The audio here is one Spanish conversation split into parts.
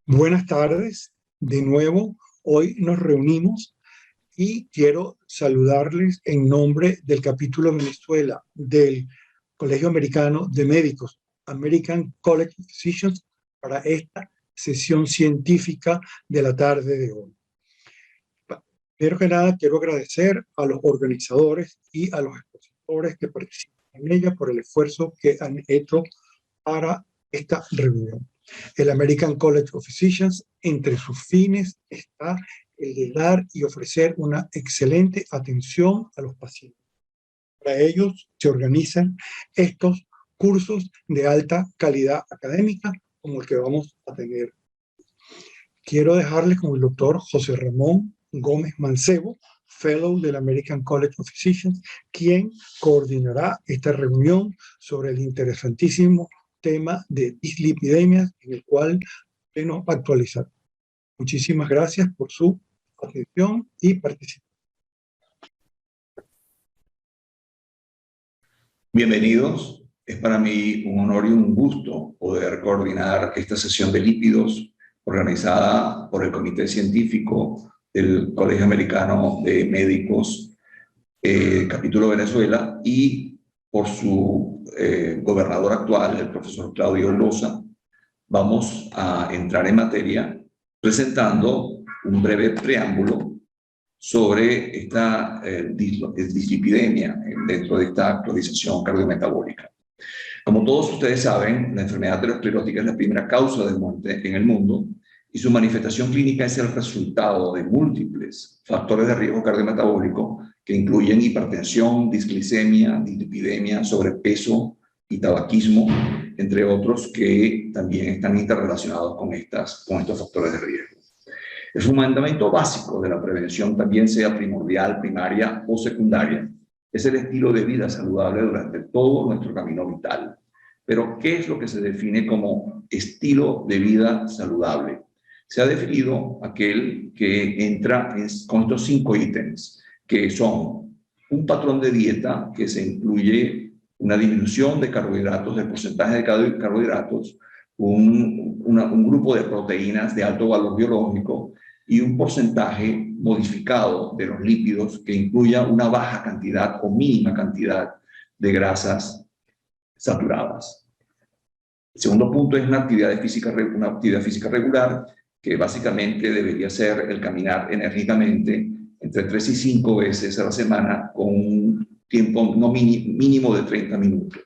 Buenas tardes, de nuevo, hoy nos reunimos y quiero saludarles en nombre del capítulo Venezuela del Colegio Americano de Médicos, American College of Physicians, para esta sesión científica de la tarde de hoy. Primero que nada, quiero agradecer a los organizadores y a los expositores que participan en ella por el esfuerzo que han hecho para esta reunión. El American College of Physicians, entre sus fines está el de dar y ofrecer una excelente atención a los pacientes. Para ellos se organizan estos cursos de alta calidad académica como el que vamos a tener. Quiero dejarles con el doctor José Ramón Gómez Mancebo, Fellow del American College of Physicians, quien coordinará esta reunión sobre el interesantísimo tema de dislipidemias, en el cual nos actualizar. Muchísimas gracias por su atención y participación. Bienvenidos. Es para mí un honor y un gusto poder coordinar esta sesión de lípidos organizada por el Comité Científico del Colegio Americano de Médicos, capítulo Venezuela, y por su gobernador actual, el profesor Claudio Loza. Vamos a entrar en materia presentando un breve preámbulo sobre esta dislipidemia dentro de esta actualización cardiometabólica. Como todos ustedes saben, la enfermedad aterosclerótica es la primera causa de muerte en el mundo y su manifestación clínica es el resultado de múltiples factores de riesgo cardiometabólico que incluyen hipertensión, disglicemia, dislipidemia, sobrepeso y tabaquismo, entre otros que también están interrelacionados con estos factores de riesgo. El fundamento básico de la prevención, también sea primordial, primaria o secundaria, es el estilo de vida saludable durante todo nuestro camino vital. Pero, ¿qué es lo que se define como estilo de vida saludable? Se ha definido aquel que entra con estos 5 ítems, que son un patrón de dieta que se incluye una disminución de carbohidratos, del porcentaje de carbohidratos, un grupo de proteínas de alto valor biológico y un porcentaje modificado de los lípidos que incluya una baja cantidad o mínima cantidad de grasas saturadas. El segundo punto es una actividad física regular, que básicamente debería ser el caminar enérgicamente entre 3 y 5 veces a la semana con un tiempo mínimo de 30 minutos.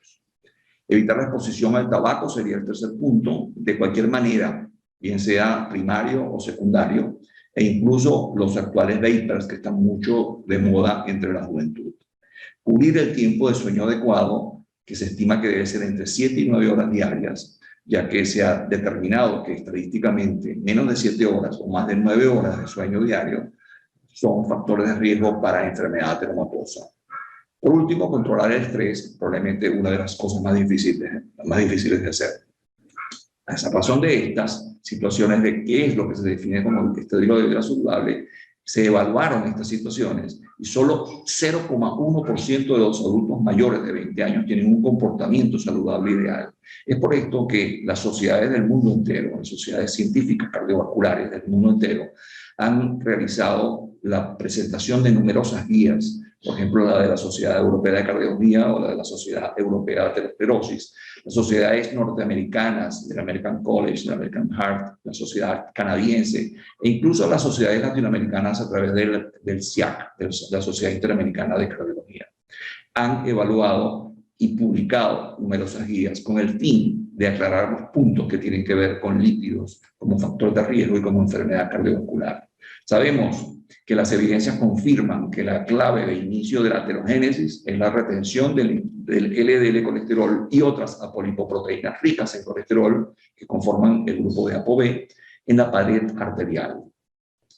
Evitar la exposición al tabaco sería el tercer punto, de cualquier manera, bien sea primario o secundario, e incluso los actuales vapers que están mucho de moda entre la juventud. Cubrir el tiempo de sueño adecuado, que se estima que debe ser entre 7 y 9 horas diarias, ya que se ha determinado que estadísticamente menos de 7 horas o más de 9 horas de sueño diario son factores de riesgo para enfermedad ateromatosa. Por último, controlar el estrés, probablemente una de las cosas más difíciles de hacer. A esa razón de estas situaciones de qué es lo que se define como el estilo de vida saludable, se evaluaron estas situaciones y solo 0,1% de los adultos mayores de 20 años tienen un comportamiento saludable ideal. Es por esto que las sociedades del mundo entero, las sociedades científicas cardiovasculares del mundo entero, han realizado la presentación de numerosas guías, por ejemplo, la de la Sociedad Europea de Cardiología o la de la Sociedad Europea de Aterosclerosis, las sociedades norteamericanas, del American College, del American Heart, la sociedad canadiense, e incluso las sociedades latinoamericanas a través del SIAC, de la Sociedad Interamericana de Cardiología. Han evaluado y publicado numerosas guías con el fin de aclarar los puntos que tienen que ver con lípidos como factor de riesgo y como enfermedad cardiovascular. Sabemos que las evidencias confirman que la clave de inicio de la aterogénesis es la retención del LDL colesterol y otras apolipoproteínas ricas en colesterol que conforman el grupo de ApoB en la pared arterial.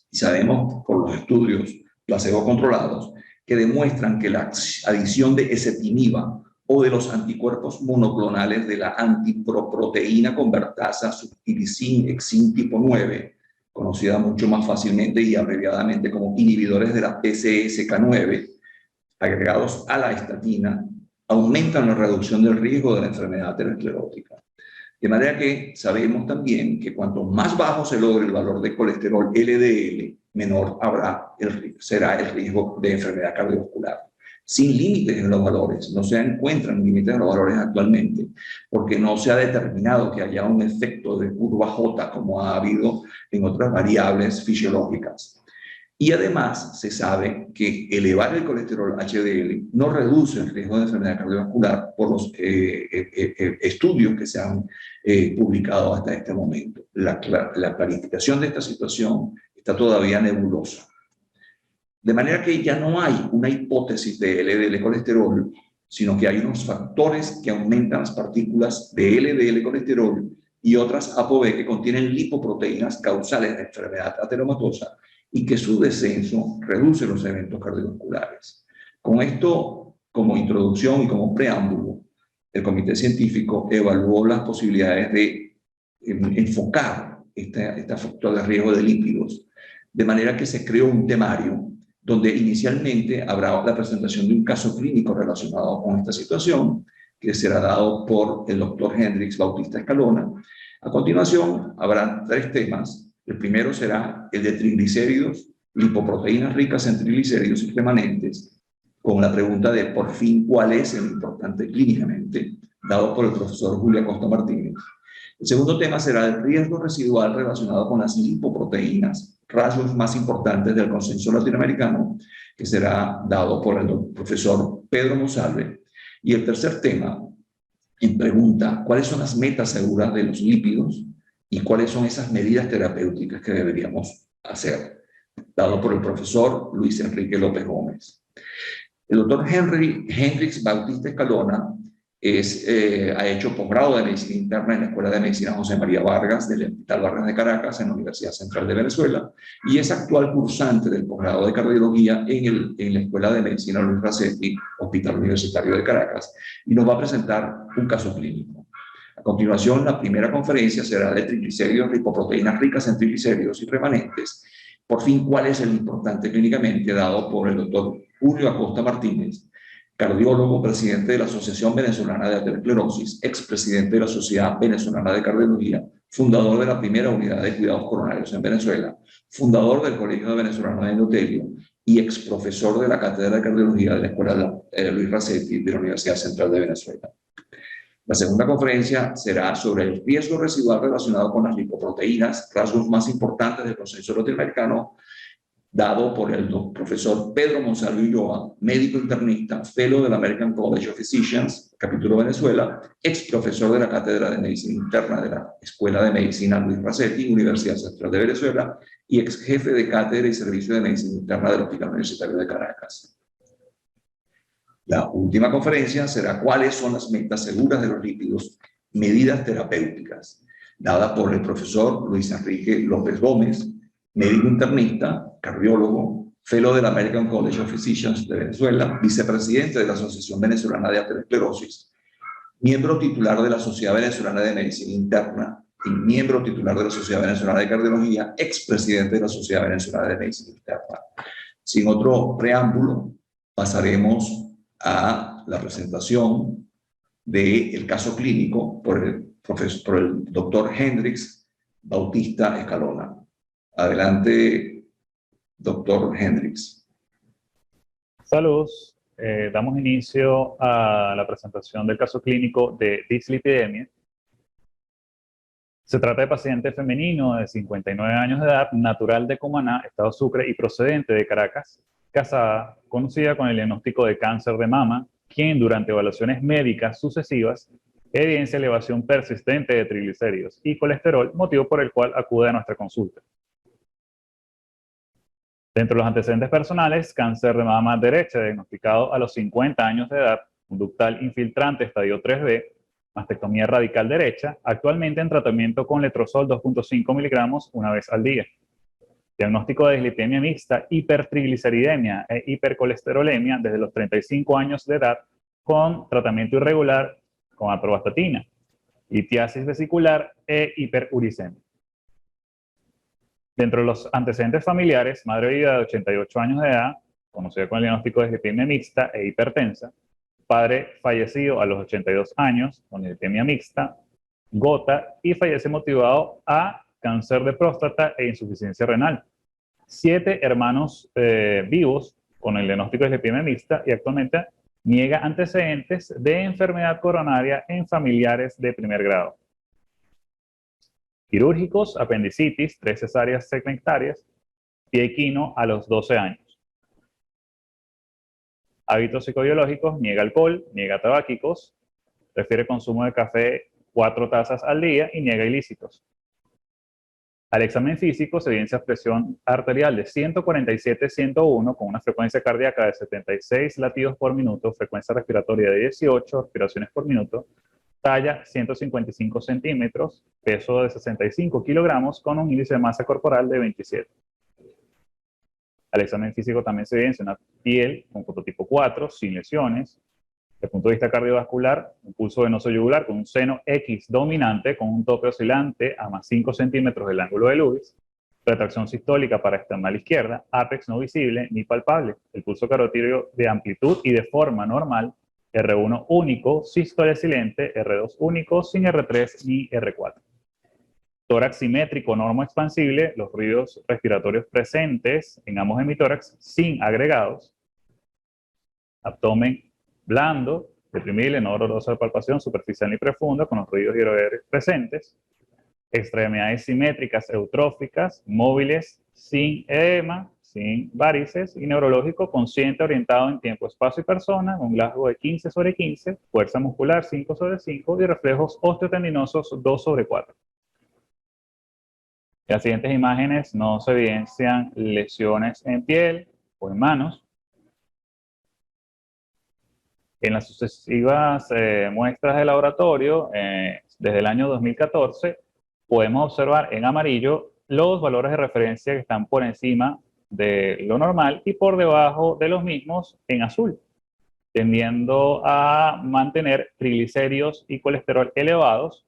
Y sabemos por los estudios placebo controlados que demuestran que la adición de ezetimiba o de los anticuerpos monoclonales de la antiproproteína convertasa subtilicin exin tipo 9, conocida mucho más fácilmente y abreviadamente como inhibidores de la PCSK9, agregados a la estatina, aumentan la reducción del riesgo de la enfermedad aterosclerótica. De manera que sabemos también que cuanto más bajo se logre el valor de colesterol LDL, menor será el riesgo de enfermedad cardiovascular. Sin límites en los valores, no se encuentran límites en los valores actualmente, porque no se ha determinado que haya un efecto de curva J como ha habido en otras variables fisiológicas. Y además se sabe que elevar el colesterol HDL no reduce el riesgo de enfermedad cardiovascular por los estudios que se han publicado hasta este momento. La clarificación de esta situación está todavía nebulosa. De manera que ya no hay una hipótesis de LDL colesterol, sino que hay unos factores que aumentan las partículas de LDL colesterol y otras ApoB que contienen lipoproteínas causales de enfermedad ateromatosa y que su descenso reduce los eventos cardiovasculares. Con esto, como introducción y como preámbulo, el comité científico evaluó las posibilidades de enfocar este factor de riesgo de lípidos, de manera que se creó un temario donde inicialmente habrá la presentación de un caso clínico relacionado con esta situación, que será dado por el doctor Hendrix Bautista Escalona. A continuación, habrá 3 temas. El primero será el de triglicéridos, lipoproteínas ricas en triglicéridos y remanentes, con la pregunta de, por fin, ¿cuál es el importante clínicamente? Dado por el profesor Julio Acosta Martínez. El segundo tema será el riesgo residual relacionado con las lipoproteínas, rasgos más importantes del consenso latinoamericano, que será dado por el profesor Pedro Monsalve. Y el tercer tema, en pregunta, ¿cuáles son las metas seguras de los lípidos y cuáles son esas medidas terapéuticas que deberíamos hacer? Dado por el profesor Luis Enrique López Gómez. El doctor Hendrix Bautista Escalona ha hecho posgrado de medicina interna en la Escuela de Medicina José María Vargas del Hospital Vargas de Caracas en la Universidad Central de Venezuela y es actual cursante del posgrado de cardiología en la Escuela de Medicina Luis Racetti, Hospital Universitario de Caracas, y nos va a presentar un caso clínico. A continuación, la primera conferencia será de triglicéridos, lipoproteínas ricas en triglicéridos y remanentes. Por fin, ¿cuál es el importante clínicamente? Dado por el doctor Julio Acosta Martínez, cardiólogo, presidente de la Asociación Venezolana de Aterosclerosis, expresidente de la Sociedad Venezolana de Cardiología, fundador de la primera unidad de cuidados coronarios en Venezuela, fundador del Colegio Venezolano de Endotelio y exprofesor de la Cátedra de Cardiología de la Escuela Luis Racetti de la Universidad Central de Venezuela. La segunda conferencia será sobre el riesgo residual relacionado con las lipoproteínas, rasgos más importantes del consenso latinoamericano, dado por el profesor Pedro Monsalve Ulloa, médico internista, fellow del American College of Physicians, capítulo Venezuela, ex profesor de la Cátedra de Medicina Interna de la Escuela de Medicina Luis Racetti, Universidad Central de Venezuela, y ex jefe de Cátedra y Servicio de Medicina Interna del Hospital Universitario de Caracas. La última conferencia será ¿cuáles son las metas seguras de los lípidos? Medidas terapéuticas, dada por el profesor Luis Enrique López Gómez, médico internista, cardiólogo, fellow del American College of Physicians de Venezuela, vicepresidente de la Asociación Venezolana de Aterosclerosis, miembro titular de la Sociedad Venezolana de Medicina Interna y miembro titular de la Sociedad Venezolana de Cardiología, expresidente de la Sociedad Venezolana de Medicina Interna. Sin otro preámbulo, pasaremos a la presentación del caso clínico por el doctor Hendrix Bautista Escalona. Adelante, doctor Hendrix. Saludos. Damos inicio a la presentación del caso clínico de dislipidemia. Se trata de paciente femenino de 59 años de edad, natural de Cumaná, Estado Sucre y procedente de Caracas, casada, conocida con el diagnóstico de cáncer de mama, quien durante evaluaciones médicas sucesivas evidencia elevación persistente de triglicéridos y colesterol, motivo por el cual acude a nuestra consulta. Dentro de los antecedentes personales, cáncer de mama derecha diagnosticado a los 50 años de edad, conductal infiltrante estadio 3B, mastectomía radical derecha, actualmente en tratamiento con letrozol 2.5 miligramos una vez al día. Diagnóstico de dislipidemia mixta, hipertrigliceridemia e hipercolesterolemia desde los 35 años de edad con tratamiento irregular con atorvastatina, litiasis vesicular e hiperuricemia. Dentro de los antecedentes familiares, madre viva de 88 años de edad, conocida con el diagnóstico de dislipidemia mixta e hipertensa, padre fallecido a los 82 años con dislipidemia mixta, gota y fallece motivado a cáncer de próstata e insuficiencia renal. 7 hermanos vivos con el diagnóstico de dislipidemia mixta y actualmente niega antecedentes de enfermedad coronaria en familiares de primer grado. Quirúrgicos, apendicitis, 3 cesáreas segmentarias, pie equino a los 12 años. Hábitos psicobiológicos, niega alcohol, niega tabáquicos, refiere consumo de café 4 tazas al día y niega ilícitos. Al examen físico se evidencia presión arterial de 147/101 con una frecuencia cardíaca de 76 latidos por minuto, frecuencia respiratoria de 18 respiraciones por minuto, talla 155 centímetros, peso de 65 kilogramos con un índice de masa corporal de 27. Al examen físico también se evidencia una piel con fototipo 4, sin lesiones. Desde el punto de vista cardiovascular, un pulso venoso yugular con un seno X dominante con un tope oscilante a más 5 centímetros del ángulo de Lewis, retracción sistólica para external izquierda, ápex no visible ni palpable, el pulso carotídeo de amplitud y de forma normal, R1 único, sístole silente, R2 único, sin R3 ni R4. Tórax simétrico normo expansible, los ruidos respiratorios presentes en ambos hemitórax sin agregados. Abdomen blando, deprimible, no doloroso de palpación, superficial ni profunda, con los ruidos hidroaéreos presentes. Extremidades simétricas, eutróficas, móviles, sin edema, sin varices, y neurológico consciente orientado en tiempo, espacio y persona, con Glasgow de 15/15, fuerza muscular 5/5 y reflejos osteotendinosos 2/4. En las siguientes imágenes no se evidencian lesiones en piel o en manos. En las sucesivas muestras de laboratorio, desde el año 2014, podemos observar en amarillo los valores de referencia que están por encima de lo normal y por debajo de los mismos en azul, tendiendo a mantener triglicéridos y colesterol elevados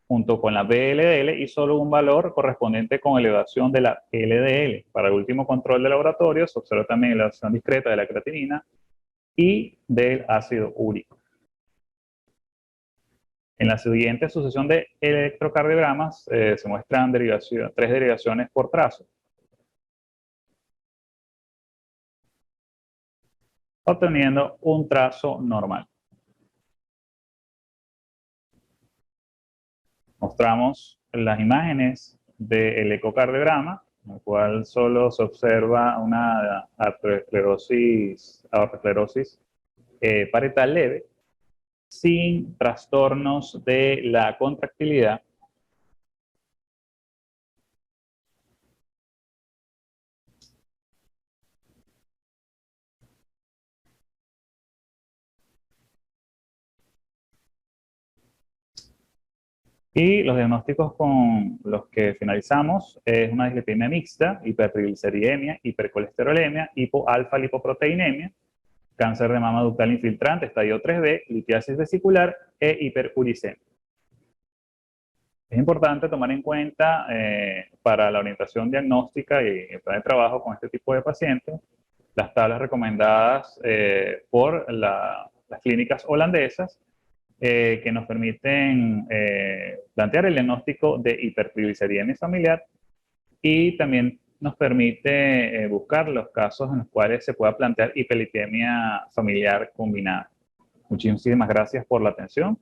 junto con la VLDL y solo un valor correspondiente con elevación de la LDL. Para el último control de laboratorio se observa también elevación discreta de la creatinina y del ácido úrico. En la siguiente sucesión de electrocardiogramas se muestran 3 derivaciones por trazo, obteniendo un trazo normal. Mostramos las imágenes del ecocardiograma, en el cual solo se observa una arteriosclerosis parietal leve, sin trastornos de la contractilidad. Y los diagnósticos con los que finalizamos es una dislipidemia mixta, hipertrigliceridemia, hipercolesterolemia, hipoalfa-lipoproteinemia, cáncer de mama ductal infiltrante, estadio 3B, litiasis vesicular e hiperuricemia. Es importante tomar en cuenta para la orientación diagnóstica y el plan de trabajo con este tipo de pacientes, las tablas recomendadas por las clínicas holandesas, que nos permiten plantear el diagnóstico de hipertrigliceridemia familiar y también nos permite buscar los casos en los cuales se pueda plantear hiperlipidemia familiar combinada. Muchísimas gracias por la atención.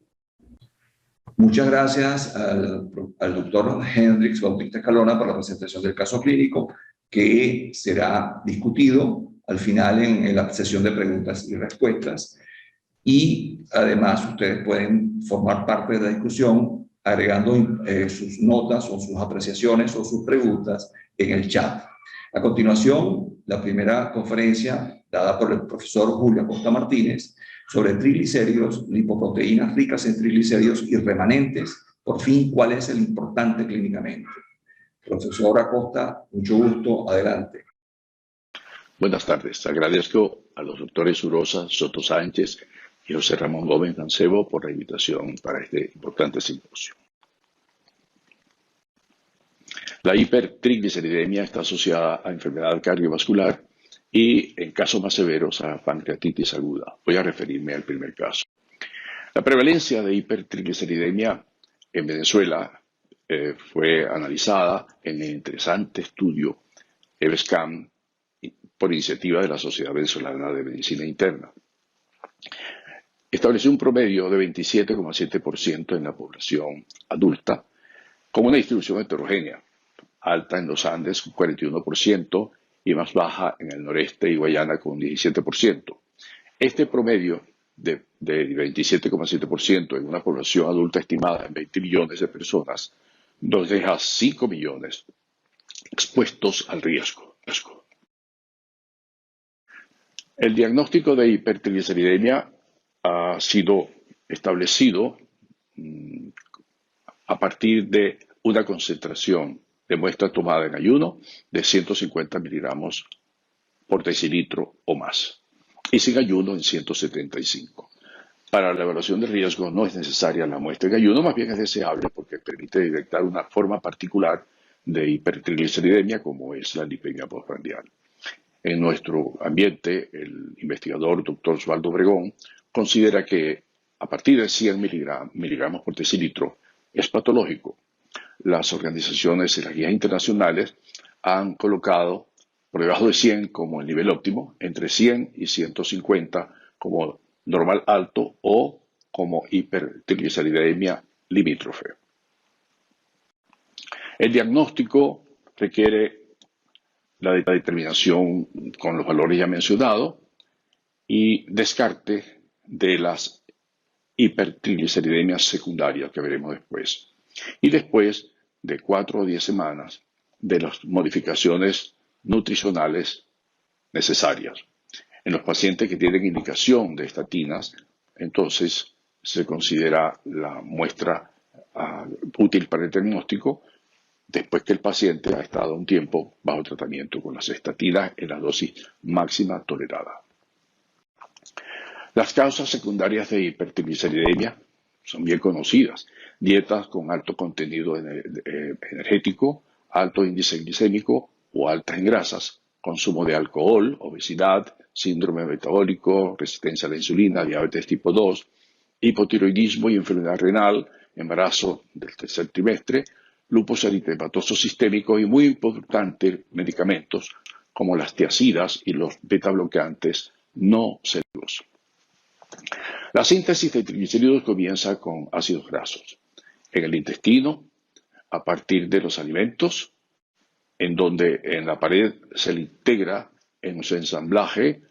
Muchas gracias al doctor Hendrix Bautista Escalona por la presentación del caso clínico, que será discutido al final en la sesión de preguntas y respuestas. Y además ustedes pueden formar parte de la discusión agregando sus notas o sus apreciaciones o sus preguntas en el chat. A continuación, la primera conferencia dada por el profesor Julio Acosta Martínez sobre triglicéridos, lipoproteínas ricas en triglicéridos y remanentes. Por fin, ¿cuál es el importante clínicamente? Profesor Acosta, mucho gusto, adelante. Buenas tardes. Agradezco a los doctores Urosa, Soto Sánchez y José Ramón Gómez Mancebo por la invitación para este importante simposio. La hipertrigliceridemia está asociada a enfermedad cardiovascular y, en casos más severos, a pancreatitis aguda. Voy a referirme al primer caso. La prevalencia de hipertrigliceridemia en Venezuela fue analizada en el interesante estudio EVESCAM por iniciativa de la Sociedad Venezolana de Medicina Interna. Estableció un promedio de 27,7% en la población adulta, con una distribución heterogénea, alta en los Andes, un 41%, y más baja en el noreste y Guayana, con un 17%. Este promedio de 27,7% en una población adulta estimada en 20 millones de personas nos deja 5 millones expuestos al riesgo. El diagnóstico de hipertrigliceridemia ha sido establecido a partir de una concentración de muestra tomada en ayuno de 150 miligramos por decilitro o más, y sin ayuno en 175. Para la evaluación de riesgo no es necesaria la muestra en ayuno, más bien es deseable porque permite detectar una forma particular de hipertrigliceridemia como es la lipemia postprandial. En nuestro ambiente, el investigador Dr. Osvaldo Obregón considera que a partir de 100 miligramos por decilitro es patológico. Las organizaciones y las guías internacionales han colocado por debajo de 100 como el nivel óptimo, entre 100 y 150 como normal alto o como hipertrigliceridemia limítrofe. El diagnóstico requiere la determinación con los valores ya mencionados y descarte de las hipertrigliceridemias secundarias que veremos después. Y después de 4 o 10 semanas de las modificaciones nutricionales necesarias. En los pacientes que tienen indicación de estatinas, entonces se considera la muestra útil para el diagnóstico después que el paciente ha estado un tiempo bajo tratamiento con las estatinas en la dosis máxima tolerada. Las causas secundarias de hipertrigliceridemia son bien conocidas. Dietas con alto contenido energético, alto índice glicémico o altas en grasas, consumo de alcohol, obesidad, síndrome metabólico, resistencia a la insulina, diabetes tipo 2, hipotiroidismo y enfermedad renal, embarazo del tercer trimestre, lupus eritematoso sistémico y, muy importante, medicamentos como las tiazidas y los beta-bloqueantes no selectivos. La síntesis de triglicéridos comienza con ácidos grasos. en el intestino a partir de los alimentos, en donde en la pared se le integra en su ensamblaje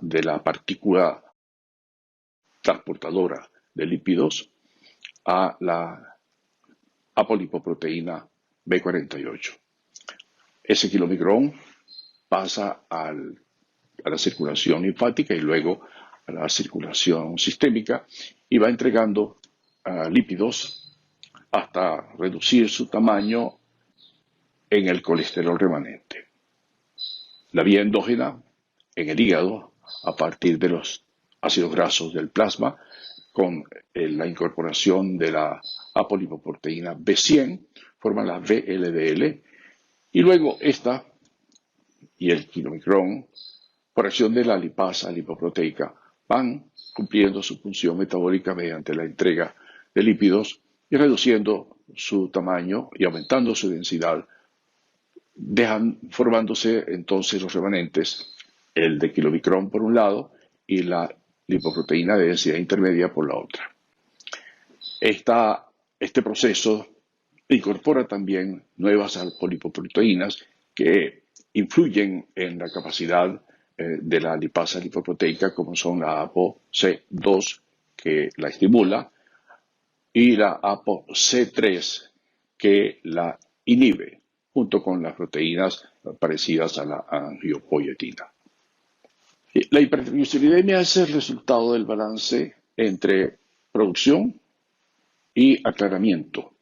de la partícula transportadora de lípidos a la apolipoproteína B48. Ese kilomicrón pasa a la circulación linfática y luego a la circulación sistémica y va entregando lípidos hasta reducir su tamaño en el colesterol remanente. La vía endógena en el hígado a partir de los ácidos grasos del plasma con la incorporación de la apolipoproteína B100 forman la VLDL y luego esta y el kilomicrón por acción de la lipasa lipoproteica van cumpliendo su función metabólica mediante la entrega de lípidos y reduciendo su tamaño y aumentando su densidad, formándose entonces los remanentes, el de kilomicrón por un lado y la lipoproteína de densidad intermedia por la otra. Este proceso incorpora también nuevas apolipoproteínas que influyen en la capacidad de la lipasa lipoproteica, como son la ApoC2, que la estimula, y la ApoC3, que la inhibe, junto con las proteínas parecidas a la angiopoietina. La hipertrigliceridemia es el resultado del balance entre producción y aclaramiento,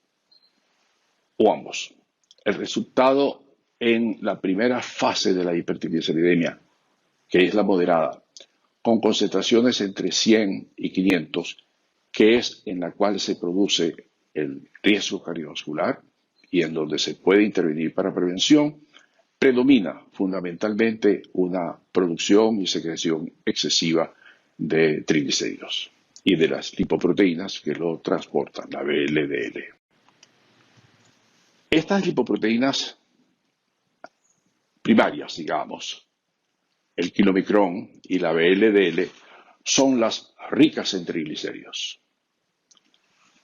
o ambos. El resultado en la primera fase de la hipertrigliceridemia, que es la moderada, con concentraciones entre 100 y 500, que es en la cual se produce el riesgo cardiovascular y en donde se puede intervenir para prevención, predomina fundamentalmente una producción y secreción excesiva de triglicéridos y de las lipoproteínas que lo transportan, la VLDL. Estas lipoproteínas primarias, digamos, el kilomicrón y la VLDL, son las ricas en triglicéridos.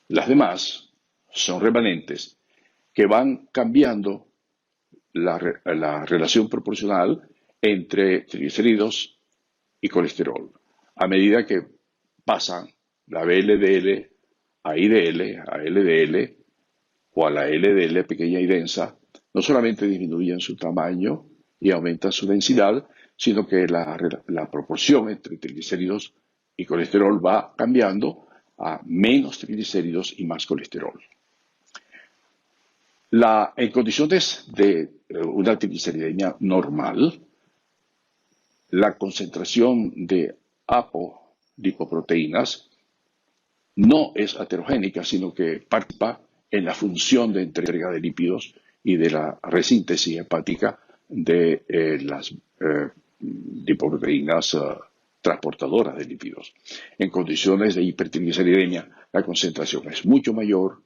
Las demás son remanentes que van cambiando la relación proporcional entre triglicéridos y colesterol a medida que pasan la VLDL a IDL, a LDL o a la LDL pequeña y densa. No solamente disminuyen su tamaño y aumentan su densidad, sino que la proporción entre triglicéridos y colesterol va cambiando a menos triglicéridos y más colesterol. En condiciones de una trigliceridemia normal, la concentración de apolipoproteínas no es heterogénica, sino que participa en la función de entrega de lípidos y de la resíntesis hepática de las lipoproteínas transportadoras de lípidos. En condiciones de hipertrigliceridemia, la concentración es mucho mayor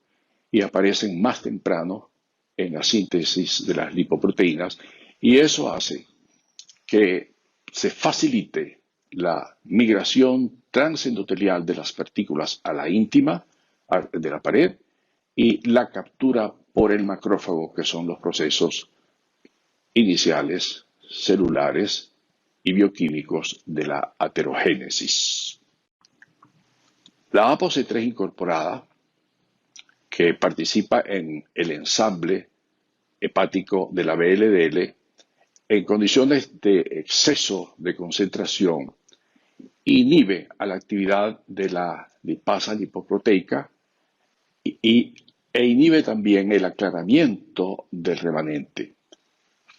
y aparecen más temprano en la síntesis de las lipoproteínas, y eso hace que se facilite la migración transendotelial de las partículas a la íntima de la pared y la captura por el macrófago, que son los procesos iniciales, celulares y bioquímicos de la aterogénesis. La ApoC3 incorporada, que participa en el ensamble hepático de la VLDL, en condiciones de exceso de concentración, inhibe a la actividad de la lipasa lipoproteica e inhibe también el aclaramiento del remanente.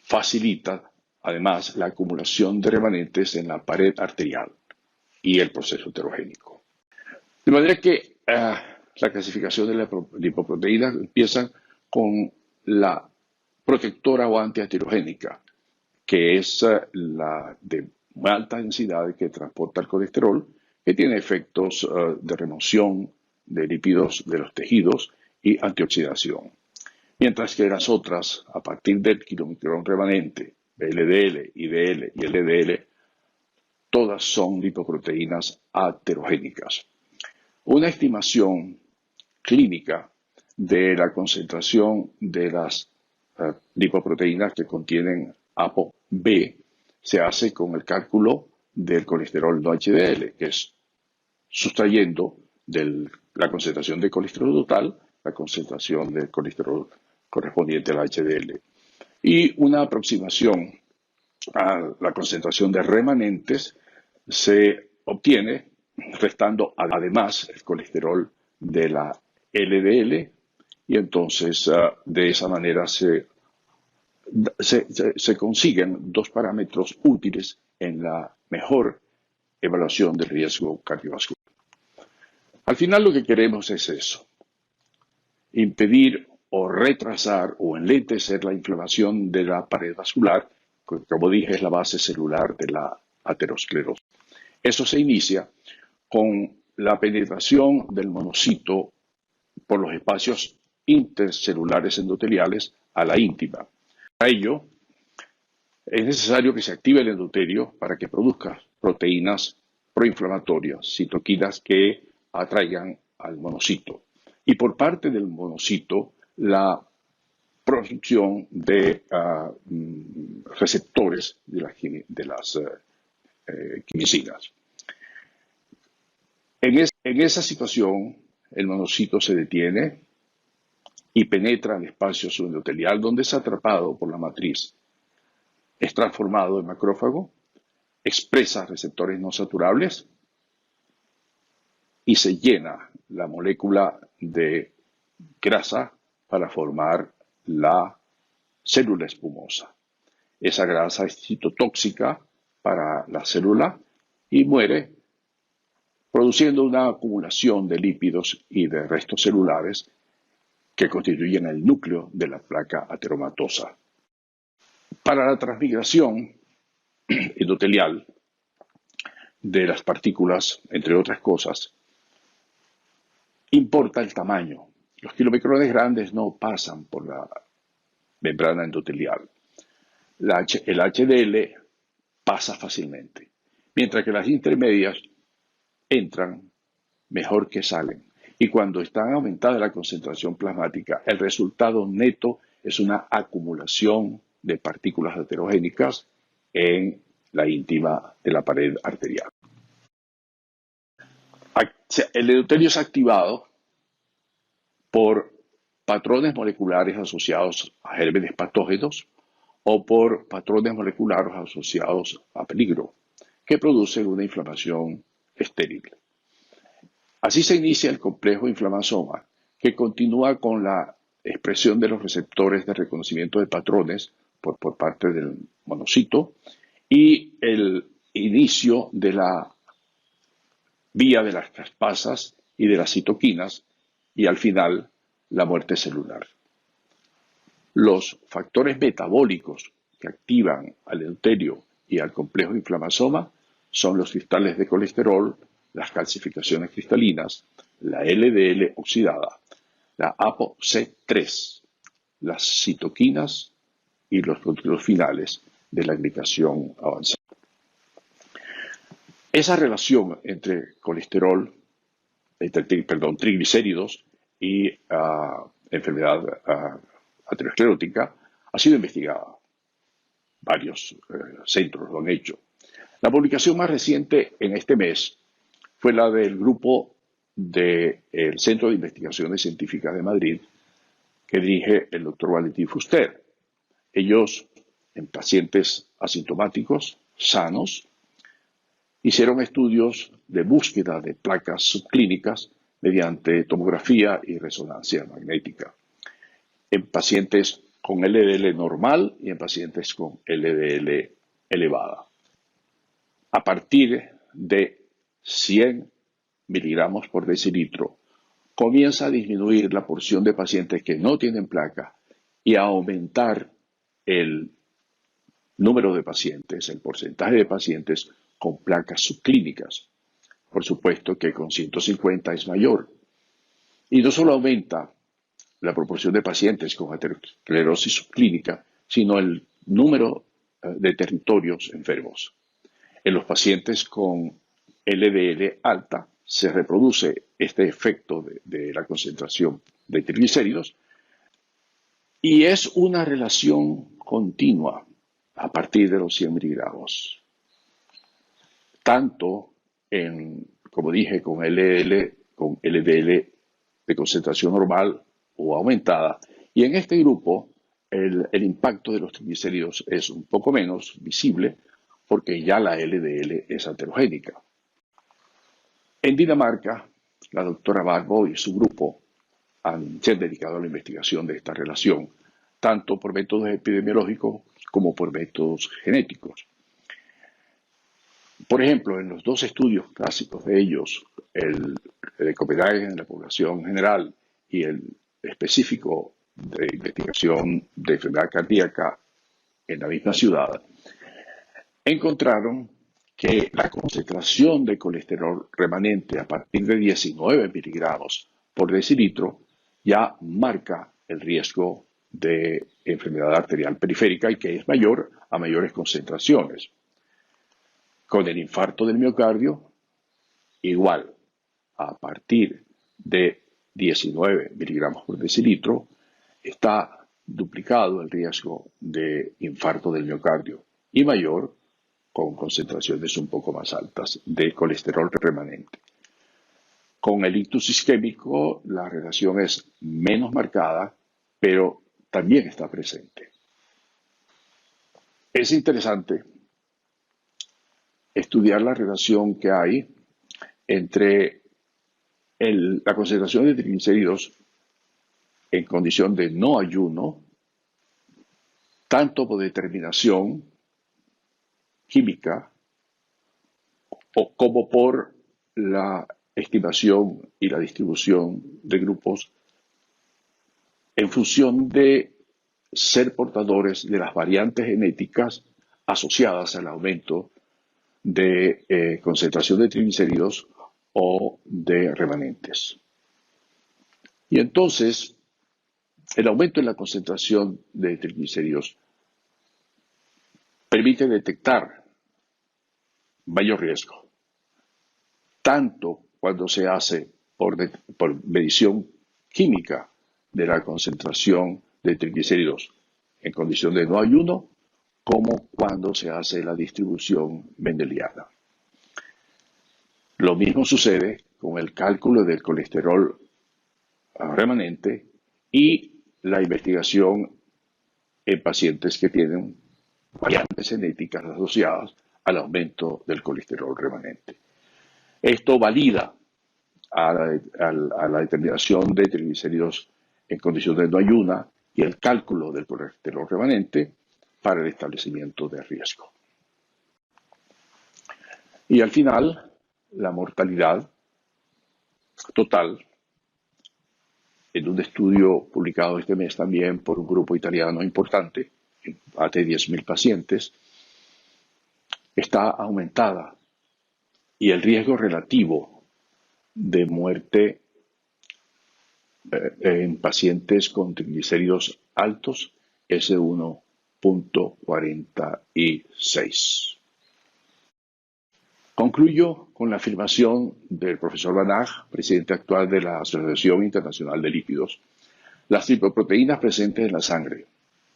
Facilita, además, la acumulación de remanentes en la pared arterial y el proceso heterogénico. De manera que la clasificación de la lipoproteína empieza con la protectora o antiaterogénica, que es la de alta densidad que transporta el colesterol, que tiene efectos de remoción de lípidos de los tejidos y antioxidación. Mientras que las otras, a partir del kilomicrón remanente, LDL, IDL y LDL, todas son lipoproteínas aterogénicas. Una estimación clínica de la concentración de las lipoproteínas que contienen ApoB se hace con el cálculo del colesterol no HDL, que es sustrayendo de la concentración de colesterol total la concentración de colesterol correspondiente al HDL. Y una aproximación a la concentración de remanentes se obtiene restando además el colesterol de la LDL y entonces de esa manera se consiguen dos parámetros útiles en la mejor evaluación del riesgo cardiovascular. Al final lo que queremos es eso, impedir o retrasar o enlentecer la inflamación de la pared vascular, que como dije es la base celular de la aterosclerosis. Eso se inicia con la penetración del monocito por los espacios intercelulares endoteliales a la íntima. Para ello, es necesario que se active el endotelio para que produzca proteínas proinflamatorias, citoquinas que atraigan al monocito. Y por parte del monocito, la producción de receptores de las quimicinas. En esa situación, el monocito se detiene y penetra en el espacio subendotelial donde es atrapado por la matriz. Es transformado en macrófago, expresa receptores no saturables y se llena la molécula de grasa para formar la célula espumosa. Esa grasa es citotóxica para la célula y muere produciendo una acumulación de lípidos y de restos celulares que constituyen el núcleo de la placa ateromatosa. Para la transmigración endotelial de las partículas, entre otras cosas, importa el tamaño. Los kilomicrones grandes no pasan por la membrana endotelial. El HDL pasa fácilmente, mientras que las intermedias entran mejor que salen. Y cuando está aumentada la concentración plasmática, el resultado neto es una acumulación de partículas heterogénicas en la íntima de la pared arterial. El endotelio es activado por patrones moleculares asociados a gérmenes patógenos o por patrones moleculares asociados a peligro, que producen una inflamación estéril. Así se inicia el complejo inflamasoma, que continúa con la expresión de los receptores de reconocimiento de patrones por parte del monocito y el inicio de la vía de las caspasas y de las citoquinas y al final la muerte celular. Los factores metabólicos que activan al endotelio y al complejo inflamasoma son los cristales de colesterol, las calcificaciones cristalinas, la LDL oxidada, la ApoC3, las citoquinas y los productos finales de la glicación avanzada. Esa relación entre triglicéridos y enfermedad aterosclerótica ha sido investigada. Varios centros lo han hecho. La publicación más reciente en este mes fue la del grupo del Centro de Investigaciones Científicas de Madrid, que dirige el doctor Valentín Fuster. Ellos, en pacientes asintomáticos, sanos, hicieron estudios de búsqueda de placas subclínicas mediante tomografía y resonancia magnética en pacientes con LDL normal y en pacientes con LDL elevada. A partir de 100 miligramos por decilitro, comienza a disminuir la porción de pacientes que no tienen placa y a aumentar el número de pacientes, el porcentaje de pacientes con placas subclínicas. Por supuesto que con 150 es mayor. Y no solo aumenta la proporción de pacientes con aterosclerosis subclínica, sino el número de territorios enfermos. En los pacientes con LDL alta se reproduce este efecto de la concentración de triglicéridos, y es una relación continua a partir de los 100 miligramos, tanto como dije, con LDL de concentración normal o aumentada, y en este grupo el impacto de los triglicéridos es un poco menos visible porque ya la LDL es aterogénica. En Dinamarca, la doctora Barbo y su grupo se han dedicado a la investigación de esta relación, tanto por métodos epidemiológicos como por métodos genéticos. Por ejemplo, en los dos estudios clásicos de ellos, el de Copenhague en la población general y el específico de investigación de enfermedad cardíaca en la misma ciudad, encontraron que la concentración de colesterol remanente a partir de 19 miligramos por decilitro ya marca el riesgo de enfermedad arterial periférica y que es mayor a mayores concentraciones. Con el infarto del miocardio, igual, a partir de 19 miligramos por decilitro, está duplicado el riesgo de infarto del miocardio y mayor con concentraciones un poco más altas de colesterol remanente. Con el ictus isquémico la relación es menos marcada, pero también está presente. Es interesante estudiar la relación que hay entre la concentración de triglicéridos en condición de no ayuno, tanto por determinación química como por la estimación y la distribución de grupos en función de ser portadores de las variantes genéticas asociadas al aumento de concentración de triglicéridos o de remanentes. Y entonces, el aumento en la concentración de triglicéridos permite detectar mayor riesgo, tanto cuando se hace por medición química de la concentración de triglicéridos en condición de no ayuno, como cuando se hace la distribución mendeliana. Lo mismo sucede con el cálculo del colesterol remanente y la investigación en pacientes que tienen variantes genéticas asociadas al aumento del colesterol remanente. Esto valida a la determinación de triglicéridos en condición de no ayuna y el cálculo del colesterol remanente para el establecimiento de riesgo. Y al final, la mortalidad total, en un estudio publicado este mes también por un grupo italiano importante, más de 10.000 pacientes, está aumentada y el riesgo relativo de muerte en pacientes con triglicéridos altos es de 1.46. Concluyo con la afirmación del profesor Banach, presidente actual de la Asociación Internacional de Lípidos. Las lipoproteínas presentes en la sangre,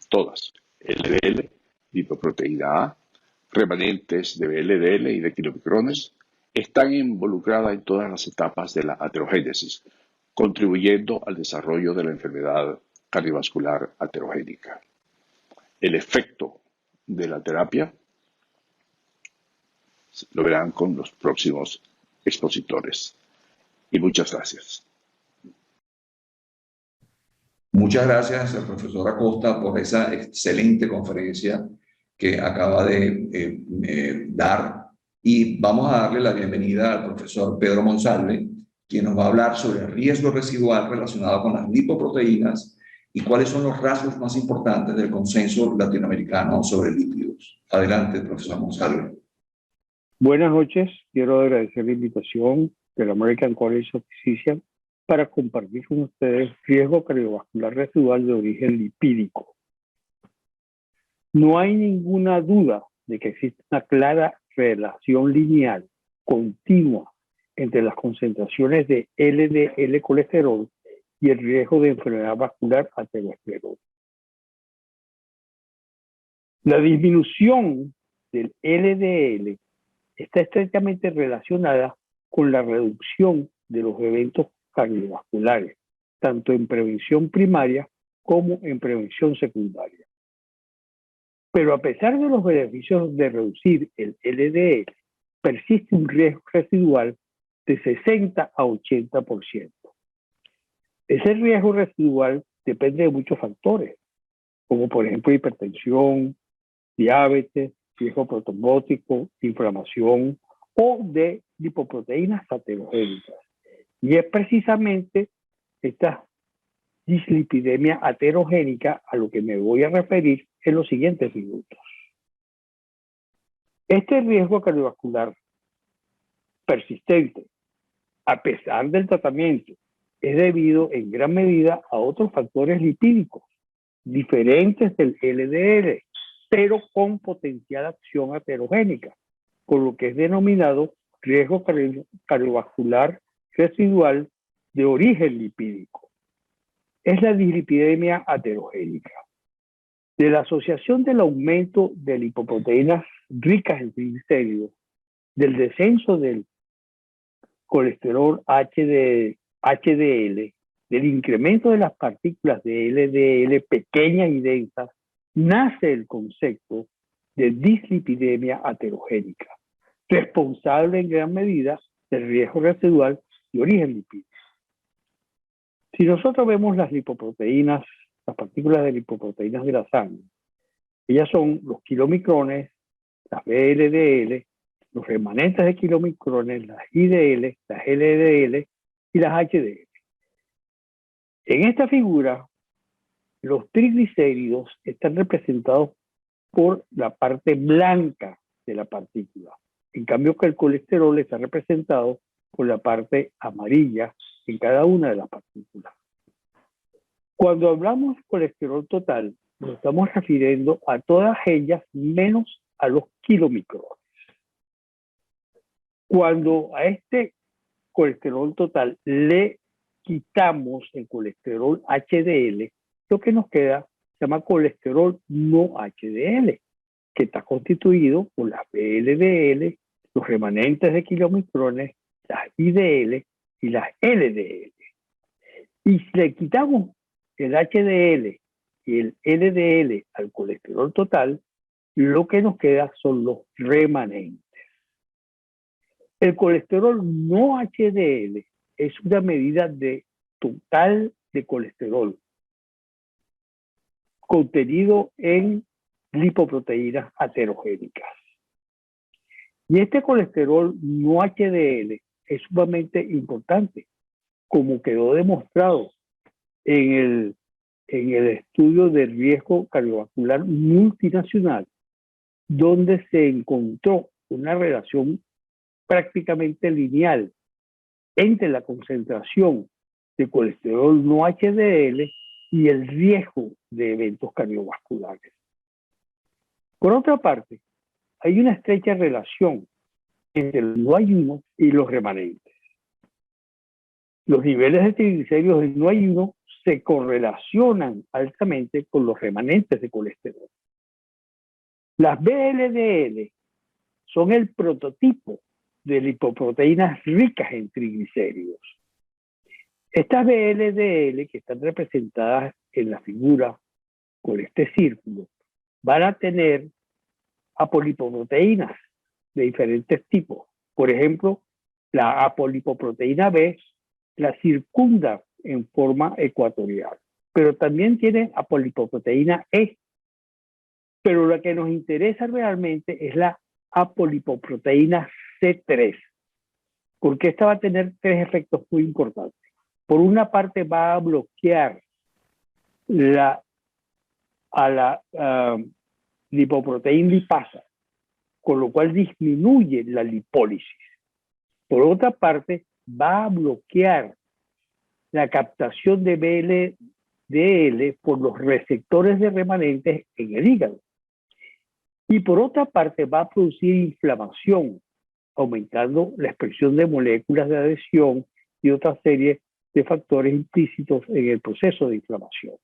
todas, LDL, lipoproteína A, remanentes de LDL y de kilomicrones, están involucradas en todas las etapas de la aterogénesis, contribuyendo al desarrollo de la enfermedad cardiovascular aterogénica. El efecto de la terapia lo verán con los próximos expositores. Y muchas gracias. Muchas gracias al profesor Acosta por esa excelente conferencia que acaba de dar. Y vamos a darle la bienvenida al profesor Pedro Monsalve, quien nos va a hablar sobre el riesgo residual relacionado con las lipoproteínas y cuáles son los rasgos más importantes del consenso latinoamericano sobre lípidos. Adelante, profesor Monsalve. Buenas noches. Quiero agradecer la invitación del American College of Physicians para compartir con ustedes riesgo cardiovascular residual de origen lipídico. No hay ninguna duda de que existe una clara relación lineal, continua, entre las concentraciones de LDL colesterol y el riesgo de enfermedad vascular aterosclerótica. La disminución del LDL está estrechamente relacionada con la reducción de los eventos cardiovasculares, tanto en prevención primaria como en prevención secundaria. Pero a pesar de los beneficios de reducir el LDL, persiste un riesgo residual de 60 a 80%. Ese riesgo residual depende de muchos factores, como por ejemplo hipertensión, diabetes, riesgo protrombótico, inflamación o de lipoproteínas aterogénicas. Y es precisamente esta dislipidemia aterogénica a lo que me voy a referir en los siguientes minutos. Este riesgo cardiovascular persistente, a pesar del tratamiento, es debido en gran medida a otros factores lipídicos diferentes del LDL, pero con potencial acción aterogénica, por lo que es denominado riesgo cardiovascular residual de origen lipídico. Es la dislipidemia aterogénica. De la asociación del aumento de lipoproteínas ricas en triglicéridos, del descenso del colesterol HDL, del incremento de las partículas de LDL pequeñas y densas, nace el concepto de dislipidemia aterogénica, responsable en gran medida del riesgo residual de origen lipídico. Si nosotros vemos las lipoproteínas, las partículas de lipoproteínas de la sangre, ellas son los kilomicrones, las VLDL, los remanentes de kilomicrones, las IDL, las LDL y las HDL. En esta figura, los triglicéridos están representados por la parte blanca de la partícula. En cambio que el colesterol está representado por la parte amarilla en cada una de las partículas. Cuando hablamos de colesterol total, nos estamos refiriendo a todas ellas menos a los kilomicrones. Cuando a este colesterol total le quitamos el colesterol HDL, lo que nos queda se llama colesterol no HDL, que está constituido por las VLDL, los remanentes de kilomicrones, las IDL y las LDL. Y si le quitamos el HDL y el LDL al colesterol total, lo que nos queda son los remanentes. El colesterol no HDL es una medida de total de colesterol contenido en lipoproteínas aterogénicas. Y este colesterol no HDL es sumamente importante, como quedó demostrado en el estudio de riesgo cardiovascular multinacional, donde se encontró una relación prácticamente lineal entre la concentración de colesterol no HDL y el riesgo de eventos cardiovasculares. Por otra parte, hay una estrecha relación entre el no ayuno y los remanentes. Los niveles de triglicéridos del no ayuno se correlacionan altamente con los remanentes de colesterol. Las VLDL son el prototipo de lipoproteínas ricas en triglicéridos. Estas VLDL que están representadas en la figura con este círculo van a tener apolipoproteínas de diferentes tipos. Por ejemplo, la apolipoproteína B la circunda en forma ecuatorial, pero también tiene apolipoproteína E. Pero la que nos interesa realmente es la apolipoproteína C3, porque esta va a tener tres efectos muy importantes. Por una parte va a bloquear a la lipoproteína lipasa, con lo cual disminuye la lipólisis. Por otra parte, va a bloquear la captación de VLDL por los receptores de remanentes en el hígado. Y por otra parte, va a producir inflamación, aumentando la expresión de moléculas de adhesión y otra serie de factores implícitos en el proceso de inflamación.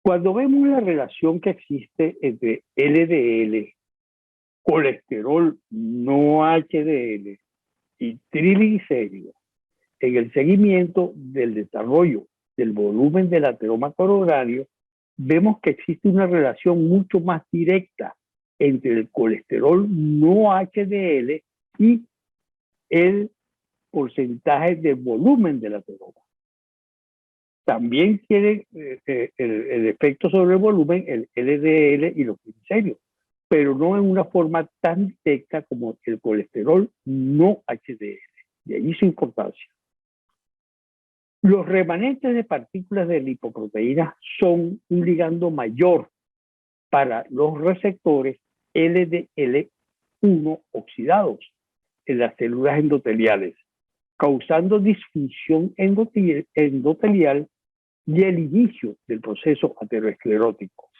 Cuando vemos la relación que existe entre LDL, colesterol no HDL y triglicéridos en el seguimiento del desarrollo del volumen del ateroma coronario, vemos que existe una relación mucho más directa entre el colesterol no HDL y el porcentaje de volumen del ateroma. También tiene el efecto sobre el volumen, el LDL y los triglicéridos, pero no en una forma tan directa como el colesterol no HDL. De allí su importancia. Los remanentes de partículas de lipoproteínas son un ligando mayor para los receptores LDL1 oxidados en las células endoteliales, causando disfunción endotelial y el inicio del proceso aterosclerótico.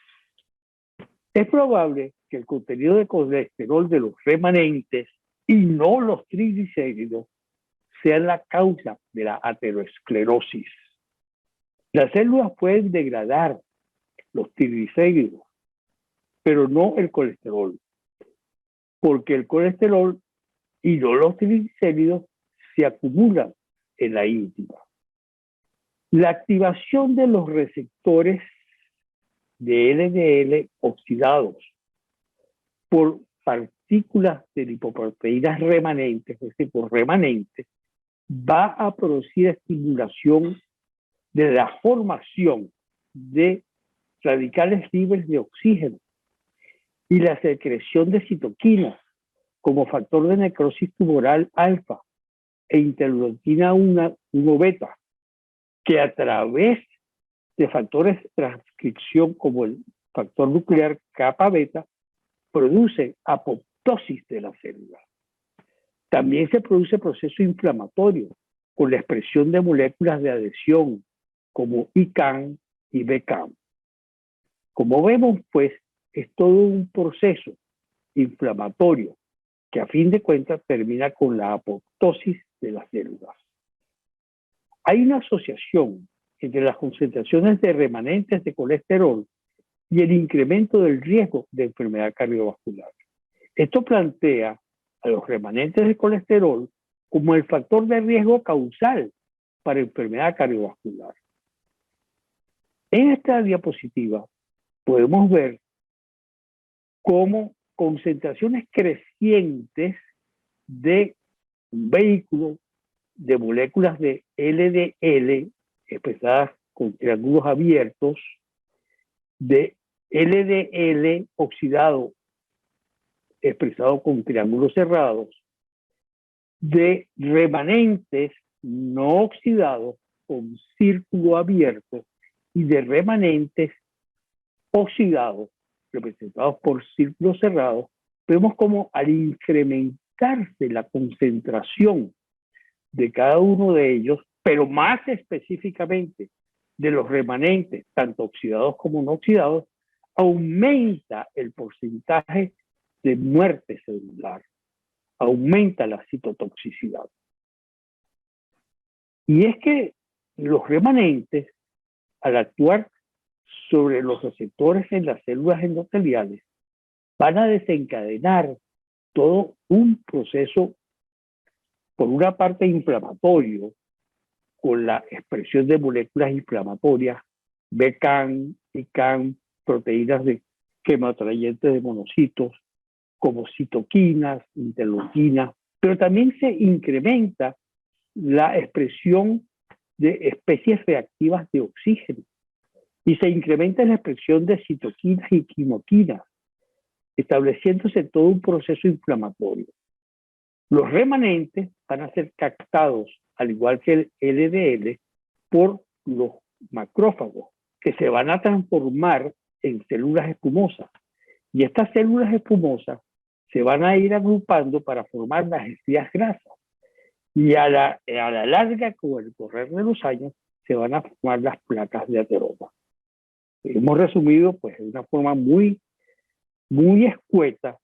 Es probable que el contenido de colesterol de los remanentes y no los triglicéridos sean la causa de la aterosclerosis. Las células pueden degradar los triglicéridos, pero no el colesterol, porque el colesterol y no los triglicéridos se acumulan en la íntima. La activación de los receptores de LDL oxidados por partículas de lipoproteínas remanentes, es decir, por remanentes, va a producir estimulación de la formación de radicales libres de oxígeno y la secreción de citoquinas como factor de necrosis tumoral alfa e interleuquina 1 beta, que a través de factores de transcripción como el factor nuclear kappa beta produce apoptosis de la célula. También se produce proceso inflamatorio con la expresión de moléculas de adhesión como ICAM y BCAM. Como vemos, pues, es todo un proceso inflamatorio que a fin de cuentas termina con la apoptosis de las células. Hay una asociación entre las concentraciones de remanentes de colesterol y el incremento del riesgo de enfermedad cardiovascular. Esto plantea a los remanentes de colesterol como el factor de riesgo causal para enfermedad cardiovascular. En esta diapositiva podemos ver cómo concentraciones crecientes de un vehículo de moléculas de LDL expresadas con triángulos abiertos, de LDL oxidado expresado con triángulos cerrados, de remanentes no oxidados con círculo abierto y de remanentes oxidados representados por círculos cerrados, vemos como al incrementarse la concentración de cada uno de ellos, pero más específicamente de los remanentes, tanto oxidados como no oxidados, aumenta el porcentaje de muerte celular, aumenta la citotoxicidad. Y es que los remanentes, al actuar sobre los receptores en las células endoteliales, van a desencadenar todo un proceso, por una parte inflamatorio, con la expresión de moléculas inflamatorias, BCAM, ICAM, proteínas de quematrayentes de monocitos, como citoquinas, interleuquinas, pero también se incrementa la expresión de especies reactivas de oxígeno y se incrementa la expresión de citoquinas y quimoquinas, estableciéndose todo un proceso inflamatorio. Los remanentes van a ser captados, al igual que el LDL, por los macrófagos, que se van a transformar en células espumosas. Y estas células espumosas se van a ir agrupando para formar las estrías grasas. Y a la larga, con el correr de los años, se van a formar las placas de ateroma. Hemos resumido, pues, de una forma muy escueta,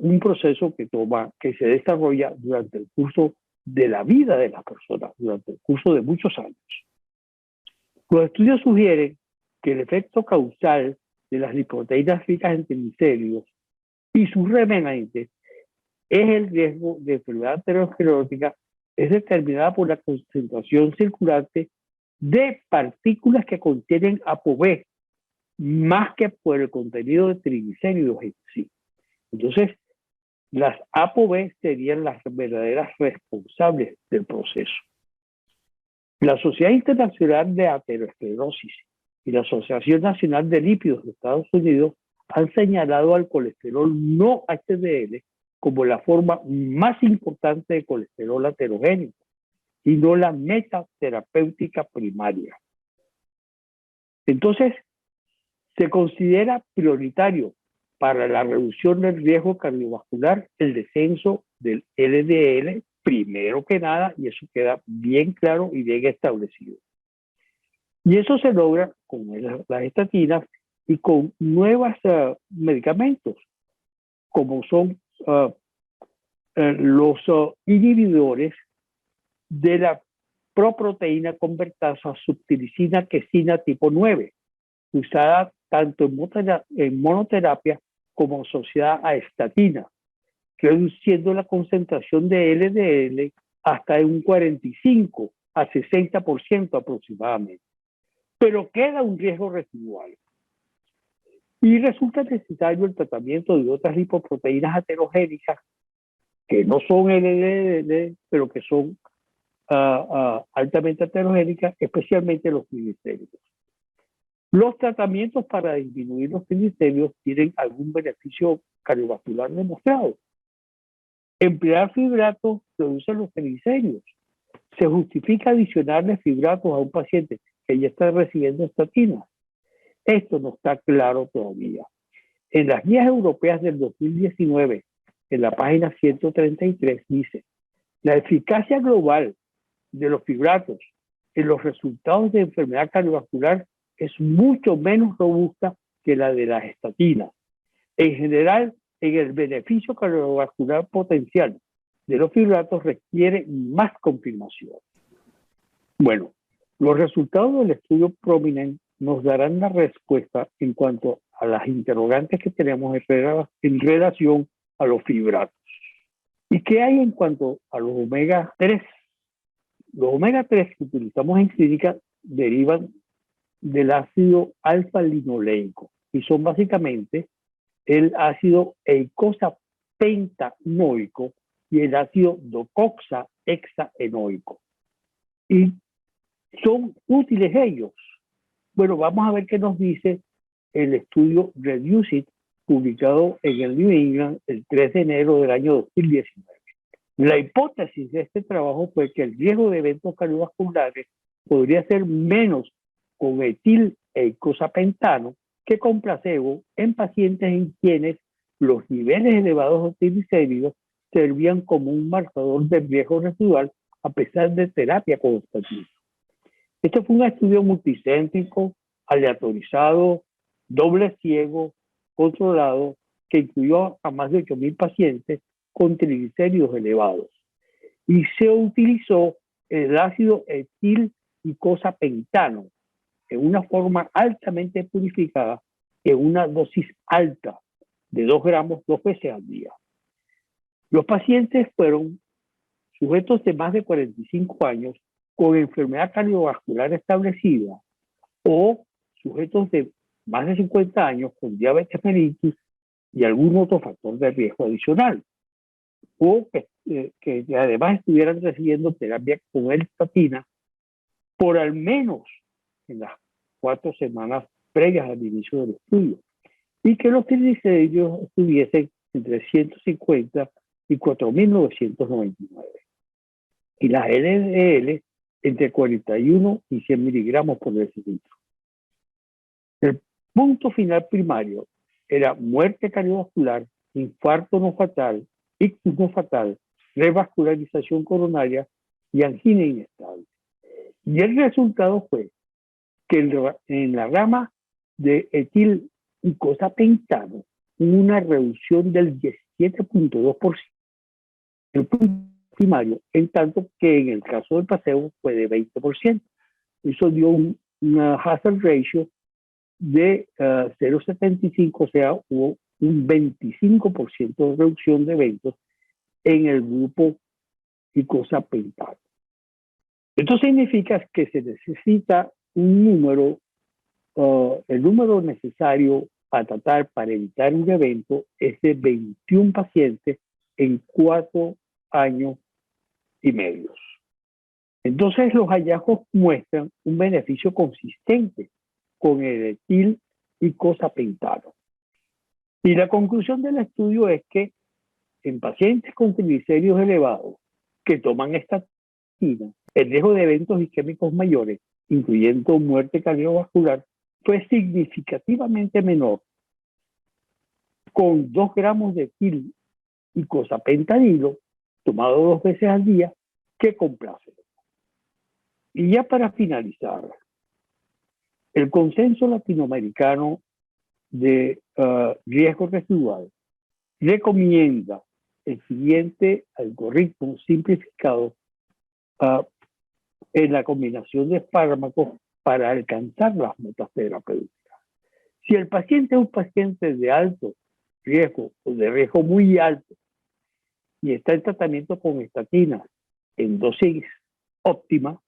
un proceso que se desarrolla durante el curso de la vida de las personas durante el curso de muchos años. Los estudios sugieren que el efecto causal de las lipoproteínas ricas en triglicéridos y sus remanentes es el riesgo de enfermedad aterosclerótica, es determinada por la concentración circulante de partículas que contienen ApoB, más que por el contenido de triglicéridos en sí. Entonces, las ApoB serían las verdaderas responsables del proceso. La Sociedad Internacional de Aterosclerosis y la Asociación Nacional de Lípidos de Estados Unidos han señalado al colesterol no HDL como la forma más importante de colesterol aterogénico y no la meta terapéutica primaria. Entonces, se considera prioritario para la reducción del riesgo cardiovascular el descenso del LDL primero que nada, y eso queda bien claro y bien establecido. Y eso se logra con las estatinas y con nuevos medicamentos, como son los inhibidores de la proproteína convertasa subtilisina quesina tipo 9, usada tanto en monoterapia como asociada a estatina, reduciendo la concentración de LDL hasta un 45 a 60% aproximadamente. Pero queda un riesgo residual. Y resulta necesario el tratamiento de otras lipoproteínas aterogénicas que no son LDL, pero que son altamente aterogénicas, especialmente los triglicéridos. Los tratamientos para disminuir los triglicéridos tienen algún beneficio cardiovascular demostrado. Emplear fibratos reduce los triglicéridos. Se justifica adicionarle fibratos a un paciente que ya está recibiendo estatinas. Esto no está claro todavía. En las guías europeas del 2019, en la página 133, dice: la eficacia global de los fibratos en los resultados de enfermedad cardiovascular es mucho menos robusta que la de las estatinas. En general, en el beneficio cardiovascular potencial de los fibratos requiere más confirmación. Bueno, los resultados del estudio Prominent nos darán la respuesta en cuanto a las interrogantes que tenemos en relación a los fibratos. ¿Y qué hay en cuanto a los omega 3? Los omega 3 que utilizamos en clínica derivan del ácido alfa-linoleico y son básicamente el ácido eicosapentaenoico y el ácido docoxa-hexaenoico. Y son útiles ellos. Bueno, vamos a ver qué nos dice el estudio Reduce It, publicado en el New England el 3 de enero del año 2019. La hipótesis de este trabajo fue que el riesgo de eventos cardiovasculares podría ser menos con etil-eicosapentano que con placebo en pacientes en quienes los niveles elevados de triglicéridos servían como un marcador de riesgo residual a pesar de terapia con estatina. Este fue un estudio multicéntrico, aleatorizado, doble ciego, controlado, que incluyó a más de 8,000 pacientes con triglicéridos elevados. Y se utilizó el ácido etil-eicosapentano en una forma altamente purificada en una dosis alta de 2 gramos 2 veces al día. Los pacientes fueron sujetos de más de 45 años con enfermedad cardiovascular establecida o sujetos de más de 50 años con diabetes mellitus y algún otro factor de riesgo adicional, o que además estuvieran recibiendo terapia con estatina por al menos en las 4 semanas previas al inicio del estudio, y que los triglicéridos estuviesen entre 150 y 4.999, y las LDL entre 41 y 100 miligramos por decilitro. El punto final primario era muerte cardiovascular, infarto no fatal, ictus no fatal, revascularización coronaria y angina inestable. Y el resultado fue que en la rama de etil-eicosapentano hubo una reducción del 17.2%. El punto primario, en tanto que en el caso del placebo fue de 20%. Eso dio una hazard ratio de 0,75, o sea, hubo un 25% de reducción de eventos en el grupo icosapentato. Esto significa que se necesita un número, el número necesario a tratar para evitar un evento es de 21 pacientes en 4 años y medio. Entonces los hallazgos muestran un beneficio consistente con el etil icosapentato. Y la conclusión del estudio es que en pacientes con triglicéridos elevados que toman estatina, el riesgo de eventos isquémicos mayores, incluyendo muerte cardiovascular, fue significativamente menor con 2 gramos de etil icosapentato tomado 2 veces al día que con placebo. Y ya para finalizar, el consenso latinoamericano de riesgo residual recomienda el siguiente algoritmo simplificado en la combinación de fármacos para alcanzar las metas terapéuticas. Si el paciente es un paciente de alto riesgo o de riesgo muy alto y está en tratamiento con estatinas en dosis óptima,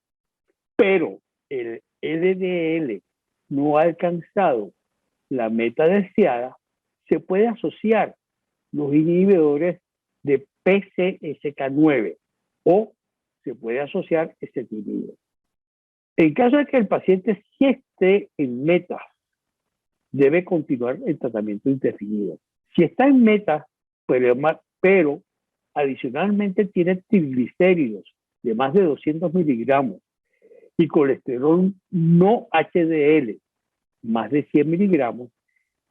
pero el LDL no ha alcanzado la meta deseada, se puede asociar los inhibidores de PCSK9 o se puede asociar ezetimibe. En caso de que el paciente sí esté en metas, debe continuar el tratamiento indefinido. Si está en metas, pero adicionalmente tiene triglicéridos de más de 200 miligramos y colesterol no HDL más de 100 miligramos,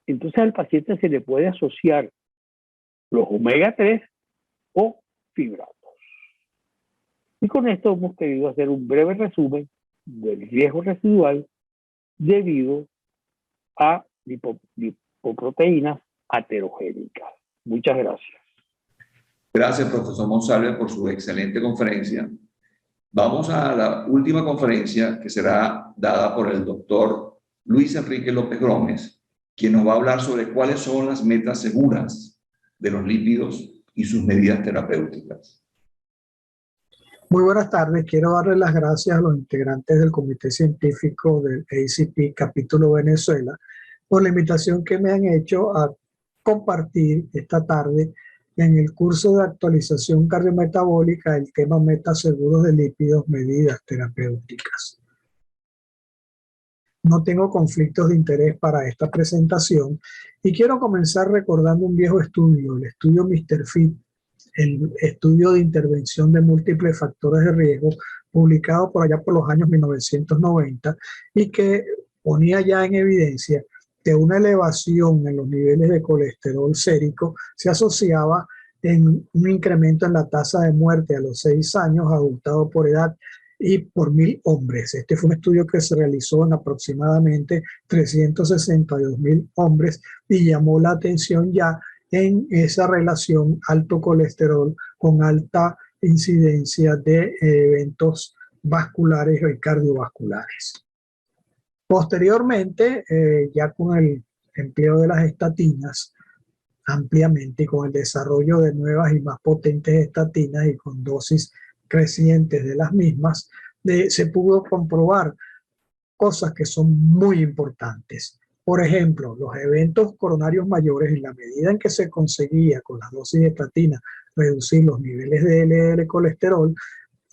entonces al paciente se le puede asociar los omega 3 o fibratos. Y con esto hemos querido hacer un breve resumen del riesgo residual debido a lipoproteínas aterogénicas. Muchas gracias. Gracias, profesor Monsalve, por su excelente conferencia. Vamos a la última conferencia que será dada por el doctor Luis Enrique López Gómez, quien nos va a hablar sobre cuáles son las metas seguras de los lípidos y sus medidas terapéuticas. Muy buenas tardes. Quiero darle las gracias a los integrantes del Comité Científico del ACP Capítulo Venezuela por la invitación que me han hecho a compartir esta tarde en el curso de actualización cardiometabólica el tema metas seguros de lípidos, medidas terapéuticas. No tengo conflictos de interés para esta presentación y quiero comenzar recordando un viejo estudio, el estudio Mr. Fit, el estudio de intervención de múltiples factores de riesgo, publicado por allá por los años 1990 y que ponía ya en evidencia que una elevación en los niveles de colesterol sérico se asociaba en un incremento en la tasa de muerte a los 6 años, ajustado por edad y por 1.000 hombres. Este fue un estudio que se realizó en aproximadamente 362.000 hombres y llamó la atención ya en esa relación alto colesterol con alta incidencia de eventos vasculares y cardiovasculares. Posteriormente, ya con el empleo de las estatinas ampliamente y con el desarrollo de nuevas y más potentes estatinas y con dosis crecientes de las mismas, se pudo comprobar cosas que son muy importantes. Por ejemplo, los eventos coronarios mayores, en la medida en que se conseguía con las dosis de estatina reducir los niveles de LDL colesterol,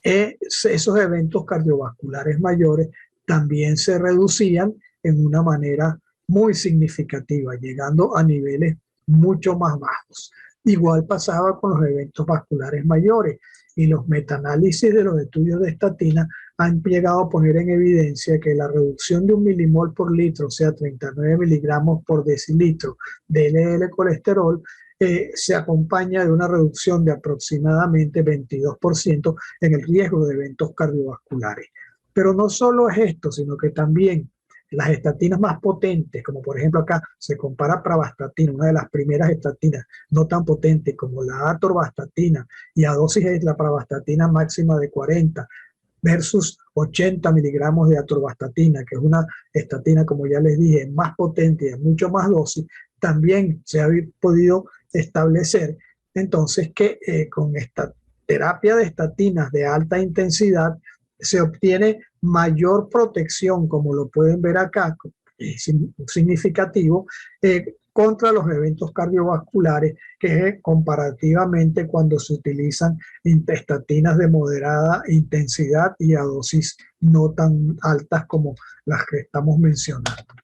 esos eventos cardiovasculares mayores también se reducían en una manera muy significativa, llegando a niveles mucho más bajos. Igual pasaba con los eventos vasculares mayores y los metaanálisis de los estudios de estatina han llegado a poner en evidencia que la reducción de 1 milimol por litro, o sea, 39 miligramos por decilitro de LDL colesterol, se acompaña de una reducción de aproximadamente 22% en el riesgo de eventos cardiovasculares. Pero no solo es esto, sino que también las estatinas más potentes, como por ejemplo acá se compara pravastatina, una de las primeras estatinas no tan potentes como la atorvastatina, y a dosis de la pravastatina máxima de 40 versus 80 miligramos de atorvastatina, que es una estatina, como ya les dije, más potente y de mucho más dosis. También se ha podido establecer entonces que con esta terapia de estatinas de alta intensidad se obtiene mayor protección, como lo pueden ver acá, significativo, contra los eventos cardiovasculares, que es comparativamente cuando se utilizan estatinas de moderada intensidad y a dosis no tan altas como las que estamos mencionando.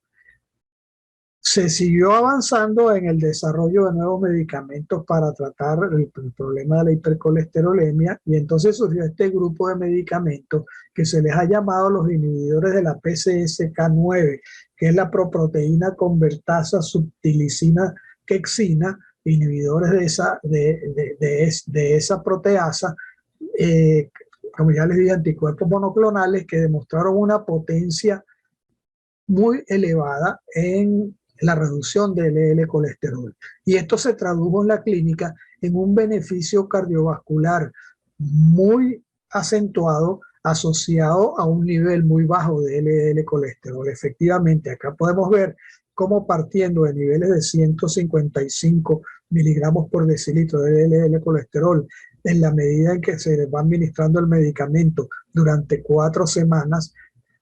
Se siguió avanzando en el desarrollo de nuevos medicamentos para tratar el problema de la hipercolesterolemia, y entonces surgió este grupo de medicamentos que se les ha llamado los inhibidores de la PCSK9, que es la proproteína convertasa subtilicina quexina, inhibidores de esa proteasa, como ya les dije, anticuerpos monoclonales que demostraron una potencia muy elevada en la reducción del LDL colesterol. Y esto se tradujo en la clínica en un beneficio cardiovascular muy acentuado, asociado a un nivel muy bajo de LDL colesterol. Efectivamente, acá podemos ver cómo, partiendo de niveles de 155 miligramos por decilitro de LDL colesterol, en la medida en que se va administrando el medicamento durante 4 semanas,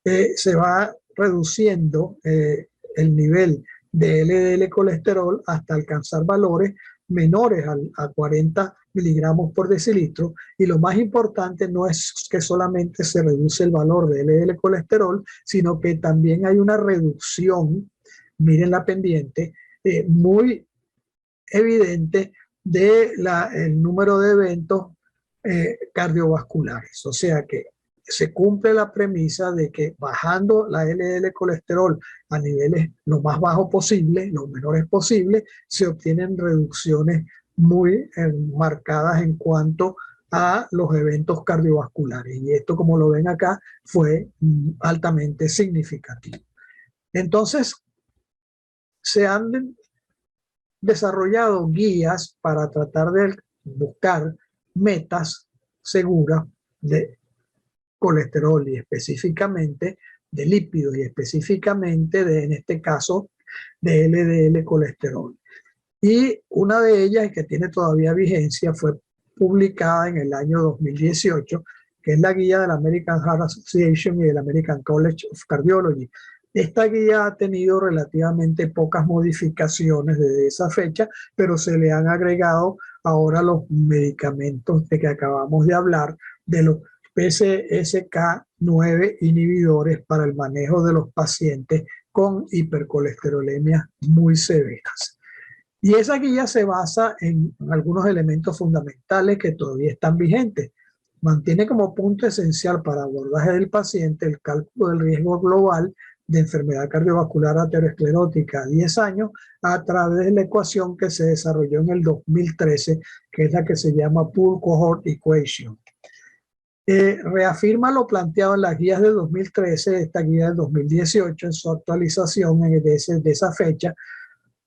se va reduciendo el nivel de LDL colesterol hasta alcanzar valores menores a 40 miligramos por decilitro. Y lo más importante no es que solamente se reduce el valor de LDL colesterol, sino que también hay una reducción, miren la pendiente, muy evidente del número de eventos cardiovasculares. O sea que se cumple la premisa de que bajando la LDL colesterol a niveles lo más bajos posible, los menores posibles, se obtienen reducciones muy marcadas en cuanto a los eventos cardiovasculares. Y esto, como lo ven acá, fue altamente significativo. Entonces, se han desarrollado guías para tratar de buscar metas seguras de colesterol y específicamente de lípidos y específicamente de, en este caso, de LDL colesterol. Y una de ellas, que tiene todavía vigencia, fue publicada en el año 2018, que es la guía de la American Heart Association y del American College of Cardiology. Esta guía ha tenido relativamente pocas modificaciones desde esa fecha, pero se le han agregado ahora los medicamentos de que acabamos de hablar, de los PCSK9 inhibidores para el manejo de los pacientes con hipercolesterolemia muy severas. Y esa guía se basa en algunos elementos fundamentales que todavía están vigentes. Mantiene como punto esencial para abordaje del paciente el cálculo del riesgo global de enfermedad cardiovascular aterosclerótica a 10 años a través de la ecuación que se desarrolló en el 2013, que es la que se llama Pooled Cohort Equation. Reafirma lo planteado en las guías de 2013, esta guía del 2018, en su actualización de esa fecha,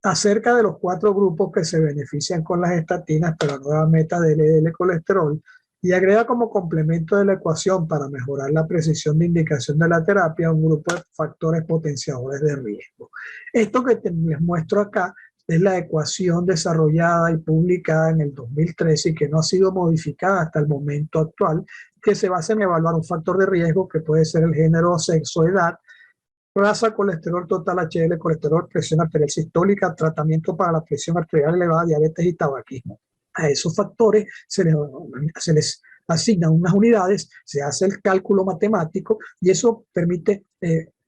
acerca de los 4 grupos que se benefician con las estatinas para la nueva meta de LDL colesterol, y agrega como complemento de la ecuación para mejorar la precisión de indicación de la terapia un grupo de factores potenciadores de riesgo. Esto que les muestro acá es la ecuación desarrollada y publicada en el 2013 y que no ha sido modificada hasta el momento actual, que se basa en evaluar un factor de riesgo que puede ser el género, sexo, edad, raza, colesterol total, HDL, colesterol, presión arterial sistólica, tratamiento para la presión arterial elevada, diabetes y tabaquismo. A esos factores se les asignan unas unidades, se hace el cálculo matemático y eso permite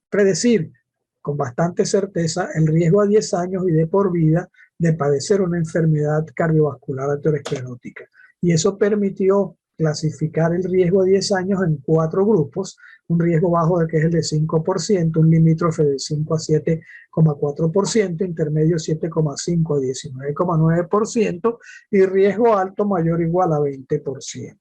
predecir con bastante certeza el riesgo a 10 años y de por vida de padecer una enfermedad cardiovascular aterosclerótica. Y eso permitió clasificar el riesgo a 10 años en 4 grupos: un riesgo bajo de que es el de 5%, un limítrofe de 5 a 7,4%, intermedio 7,5 a 19,9% y riesgo alto mayor o igual a 20%.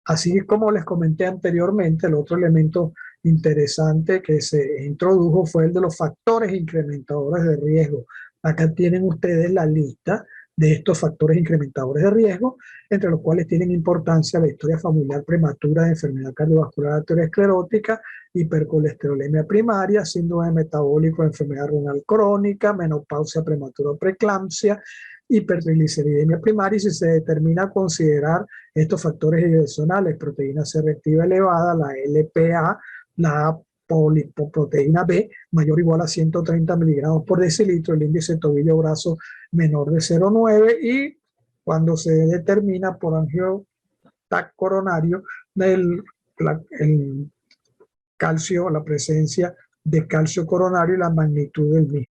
Así como les comenté anteriormente, el otro elemento interesante que se introdujo fue el de los factores incrementadores de riesgo. Acá tienen ustedes la lista de estos factores incrementadores de riesgo, entre los cuales tienen importancia la historia familiar prematura de enfermedad cardiovascular aterosclerótica, hipercolesterolemia primaria, síndrome metabólico, enfermedad renal crónica, menopausia prematura o preeclampsia, hipertrigliceridemia primaria, y si se determina considerar estos factores adicionales, proteína C reactiva elevada, la LPA, la polipoproteína B mayor o igual a 130 miligramos por decilitro, el índice tobillo-brazo menor de 0,9, y cuando se determina por angiotac coronario el calcio, la presencia de calcio coronario y la magnitud del mismo.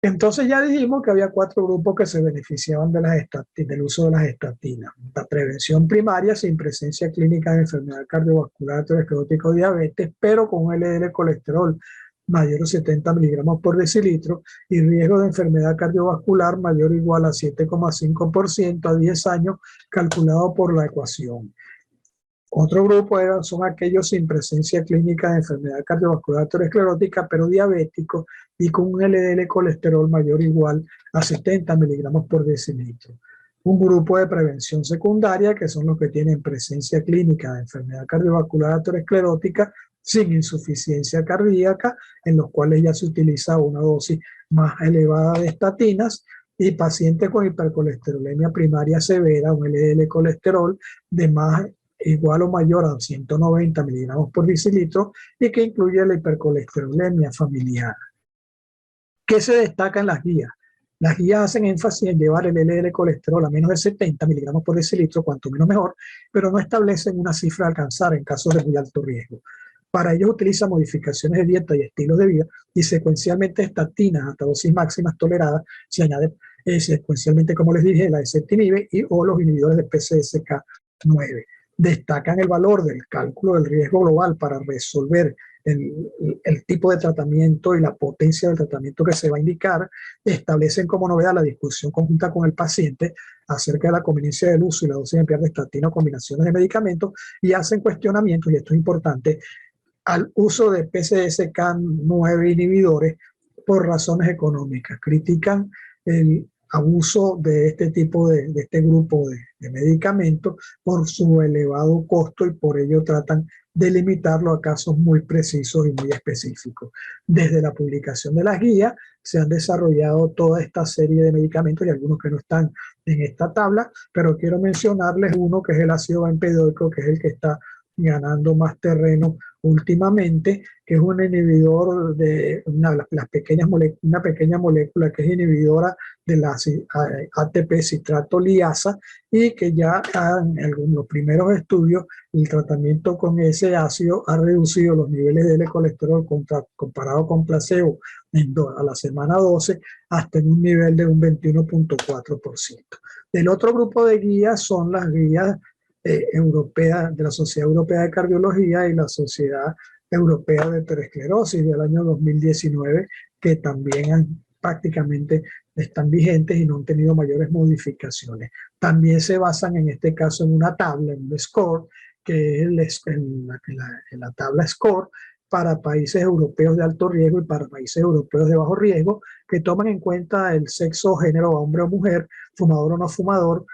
Entonces ya dijimos que había 4 grupos que se beneficiaban de del uso de las estatinas. La prevención primaria sin presencia clínica de enfermedad cardiovascular, aterosclerótica o diabetes, pero con un LDL colesterol mayor a 70 miligramos por decilitro y riesgo de enfermedad cardiovascular mayor o igual a 7,5% a 10 años, calculado por la ecuación. Otro grupo son aquellos sin presencia clínica de enfermedad cardiovascular aterosclerótica, pero diabéticos y con un LDL colesterol mayor o igual a 70 miligramos por decilitro. Un grupo de prevención secundaria, que son los que tienen presencia clínica de enfermedad cardiovascular aterosclerótica sin insuficiencia cardíaca, en los cuales ya se utiliza una dosis más elevada de estatinas, y pacientes con hipercolesterolemia primaria severa, un LDL colesterol de más igual o mayor a 190 miligramos por decilitro, y que incluye la hipercolesterolemia familiar. ¿Qué se destaca en las guías? Las guías hacen énfasis en llevar el LDL colesterol a menos de 70 miligramos por decilitro, cuanto menos mejor, pero no establecen una cifra a alcanzar en casos de muy alto riesgo. Para ello utilizan modificaciones de dieta y estilos de vida, y secuencialmente estatinas hasta dosis máximas toleradas. Se añade secuencialmente, como les dije, la ezetimibe o los inhibidores de PCSK9. Destacan el valor del cálculo del riesgo global para resolver el tipo de tratamiento y la potencia del tratamiento que se va a indicar. Establecen como novedad la discusión conjunta con el paciente acerca de la conveniencia del uso y la dosis de estatina o combinaciones de medicamentos, y hacen cuestionamientos, y esto es importante, al uso de PCSK9 inhibidores por razones económicas. Critican el abuso de este tipo de este grupo de medicamentos por su elevado costo, y por ello tratan de limitarlo a casos muy precisos y muy específicos. Desde la publicación de las guías se han desarrollado toda esta serie de medicamentos, y algunos que no están en esta tabla, pero quiero mencionarles uno que es el ácido bempedoico, que es el que está ganando más terreno últimamente, que es un inhibidor de una pequeña molécula que es inhibidora de la ATP citrato liasa, y que ya en los primeros estudios el tratamiento con ese ácido ha reducido los niveles de colesterol comparado con placebo a la semana 12 hasta en un nivel de un 21,4%. El otro grupo de guías son las guías europea, de la Sociedad Europea de Cardiología y la Sociedad Europea de Aterosclerosis del año 2019, que también prácticamente están vigentes y no han tenido mayores modificaciones. También se basan en este caso en una tabla, en un score, que es la tabla score para países europeos de alto riesgo y para países europeos de bajo riesgo, que toman en cuenta el sexo, género, hombre o mujer, fumador o no fumador.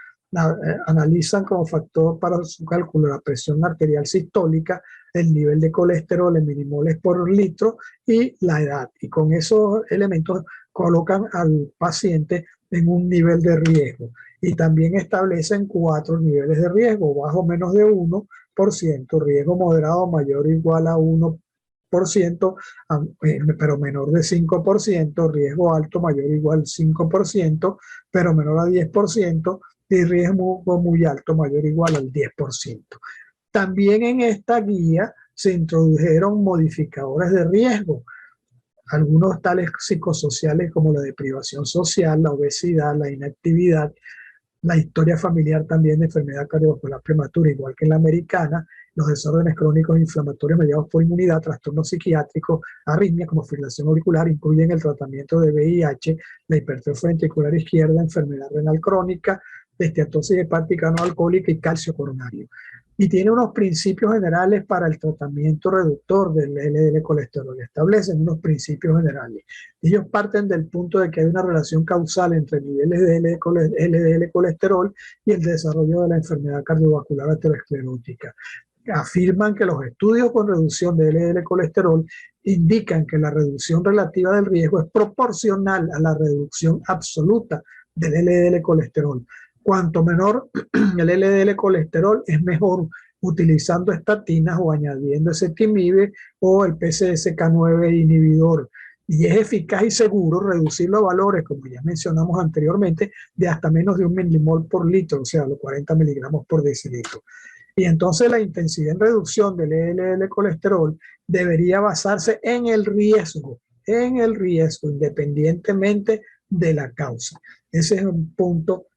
Analizan como factor para su cálculo la presión arterial sistólica, el nivel de colesterol en milimoles por litro y la edad. Y con esos elementos colocan al paciente en un nivel de riesgo. Y también establecen 4 niveles de riesgo: bajo menos de 1%, riesgo moderado mayor o igual a 1%, pero menor de 5%, riesgo alto mayor o igual a 5%, pero menor a 10%, y riesgo muy alto mayor o igual al 10%. También en esta guía se introdujeron modificadores de riesgo, algunos tales psicosociales como la deprivación social, la obesidad, la inactividad, la historia familiar también de enfermedad cardiovascular prematura, igual que en la americana, los desórdenes crónicos inflamatorios mediados por inmunidad, trastornos psiquiátricos, arritmias como fibrilación auricular, incluyen el tratamiento de VIH, la hipertrofia ventricular izquierda, enfermedad renal crónica, esteatosis hepática no alcohólica y calcio coronario. y tiene unos principios generales para el tratamiento reductor del LDL colesterol. Establecen unos principios generales. Ellos parten del punto de que hay una relación causal entre niveles de LDL colesterol y el desarrollo de la enfermedad cardiovascular aterosclerótica. Afirman que los estudios con reducción de LDL colesterol indican que la reducción relativa del riesgo es proporcional a la reducción absoluta del LDL colesterol. Cuanto menor el LDL colesterol, es mejor utilizando estatinas o añadiendo ezetimibe o el PCSK9 inhibidor. Y es eficaz y seguro reducir los valores, como ya mencionamos anteriormente, de hasta menos de 1 milimol por litro, o sea, los 40 miligramos por decilitro. Y entonces la intensidad en reducción del LDL colesterol debería basarse en el riesgo, independientemente de la causa. Ese es un punto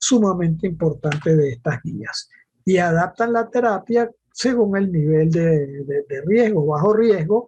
sumamente importante de estas guías. Y adaptan la terapia según el nivel de riesgo. Bajo riesgo,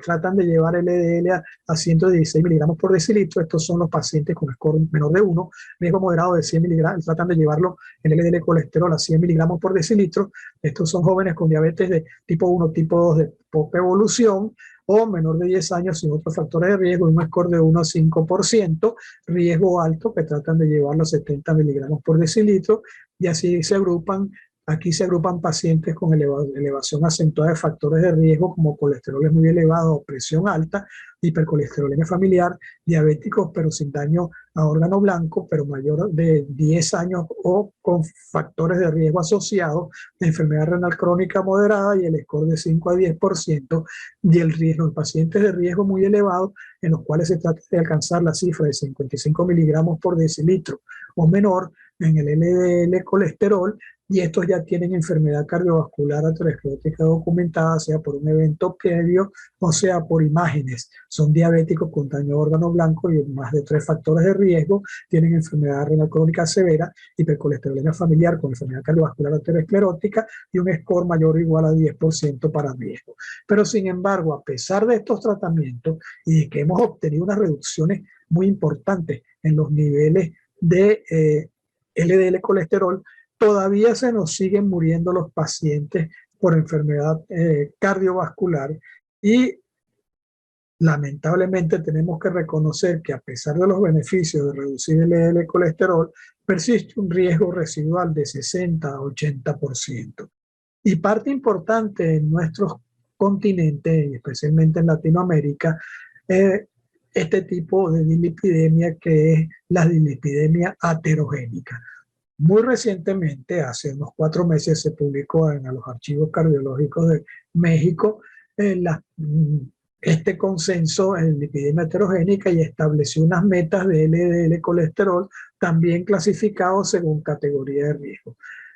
tratan de llevar el LDL a 116 miligramos por decilitro. Estos son los pacientes con score menor de 1. Riesgo moderado de 100 miligramos. Tratan de llevarlo el LDL colesterol a 100 miligramos por decilitro. Estos son jóvenes con diabetes de tipo 1, tipo 2 de poca evolución, o menor de 10 años sin otros factores de riesgo, un score de 1 a 5%, riesgo alto, que tratan de llevarlo a 70 miligramos por decilitro, y así se agrupan. Aquí se agrupan pacientes con elevación acentuada de factores de riesgo como colesterol muy elevado o presión alta, hipercolesterolemia familiar, diabéticos pero sin daño a órgano blanco, pero mayor de 10 años o con factores de riesgo asociados de enfermedad renal crónica moderada y el score de 5 a 10%, y el riesgo en pacientes de riesgo muy elevado en los cuales se trata de alcanzar la cifra de 55 miligramos por decilitro o menor en el LDL colesterol, y estos ya tienen enfermedad cardiovascular aterosclerótica documentada, sea por un evento previo o sea por imágenes. Son diabéticos con daño a órgano blanco y más de 3 factores de riesgo, tienen enfermedad renal crónica severa, hipercolesterolemia familiar con enfermedad cardiovascular aterosclerótica y un score mayor o igual a 10% para riesgo. Pero sin embargo, a pesar de estos tratamientos y de que hemos obtenido unas reducciones muy importantes en los niveles de LDL colesterol, todavía se nos siguen muriendo los pacientes por enfermedad cardiovascular, y lamentablemente tenemos que reconocer que a pesar de los beneficios de reducir el LDL colesterol, persiste un riesgo residual de 60 a 80%. Y parte importante en nuestros continentes, especialmente en Latinoamérica, este tipo de dislipidemia, que es la dislipidemia aterogénica. Muy recientemente, hace unos 4 meses, se publicó en los archivos cardiológicos de México este consenso en lipidemia heterogénica, y estableció unas metas de LDL colesterol también clasificados según categoría de riesgo.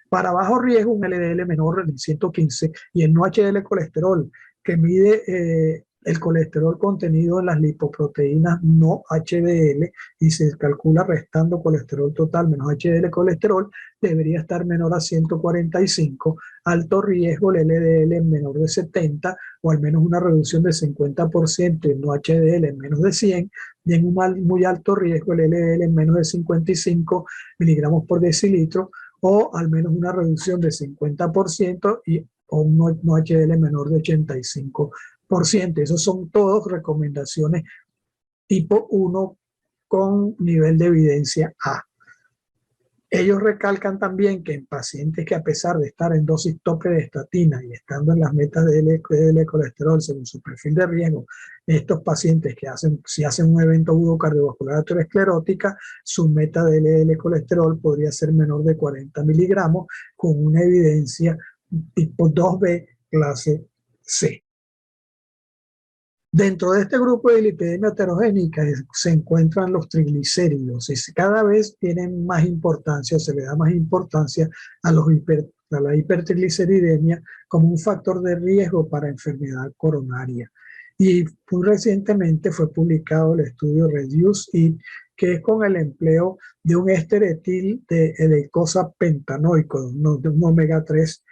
Para bajo riesgo, un LDL menor de 115, y el no HDL colesterol, que mide el colesterol contenido en las lipoproteínas no HDL y se calcula restando colesterol total menos HDL colesterol, debería estar menor a 145. Alto riesgo, el LDL menor de 70 o al menos una reducción de 50% en no HDL en menos de 100, y en un muy alto riesgo el LDL en menos de 55 miligramos por decilitro o al menos una reducción de 50% o un no HDL menor de 85%. Esos son todos recomendaciones tipo 1 con nivel de evidencia A. Ellos recalcan también que en pacientes que, a pesar de estar en dosis tope de estatina y estando en las metas de LDL colesterol según su perfil de riesgo, estos pacientes que si hacen un evento agudo cardiovascular aterosclerótica, su meta de LDL colesterol podría ser menor de 40 miligramos con una evidencia tipo 2B clase C. Dentro de este grupo de lipidemia heterogénica se encuentran los triglicéridos, y cada vez tienen más importancia, se le da más importancia a la hipertrigliceridemia como un factor de riesgo para enfermedad coronaria. Y muy recientemente fue publicado el estudio REDUCE-IT, que es con el empleo de un éster etil de edecosa pentanoico, de un omega 3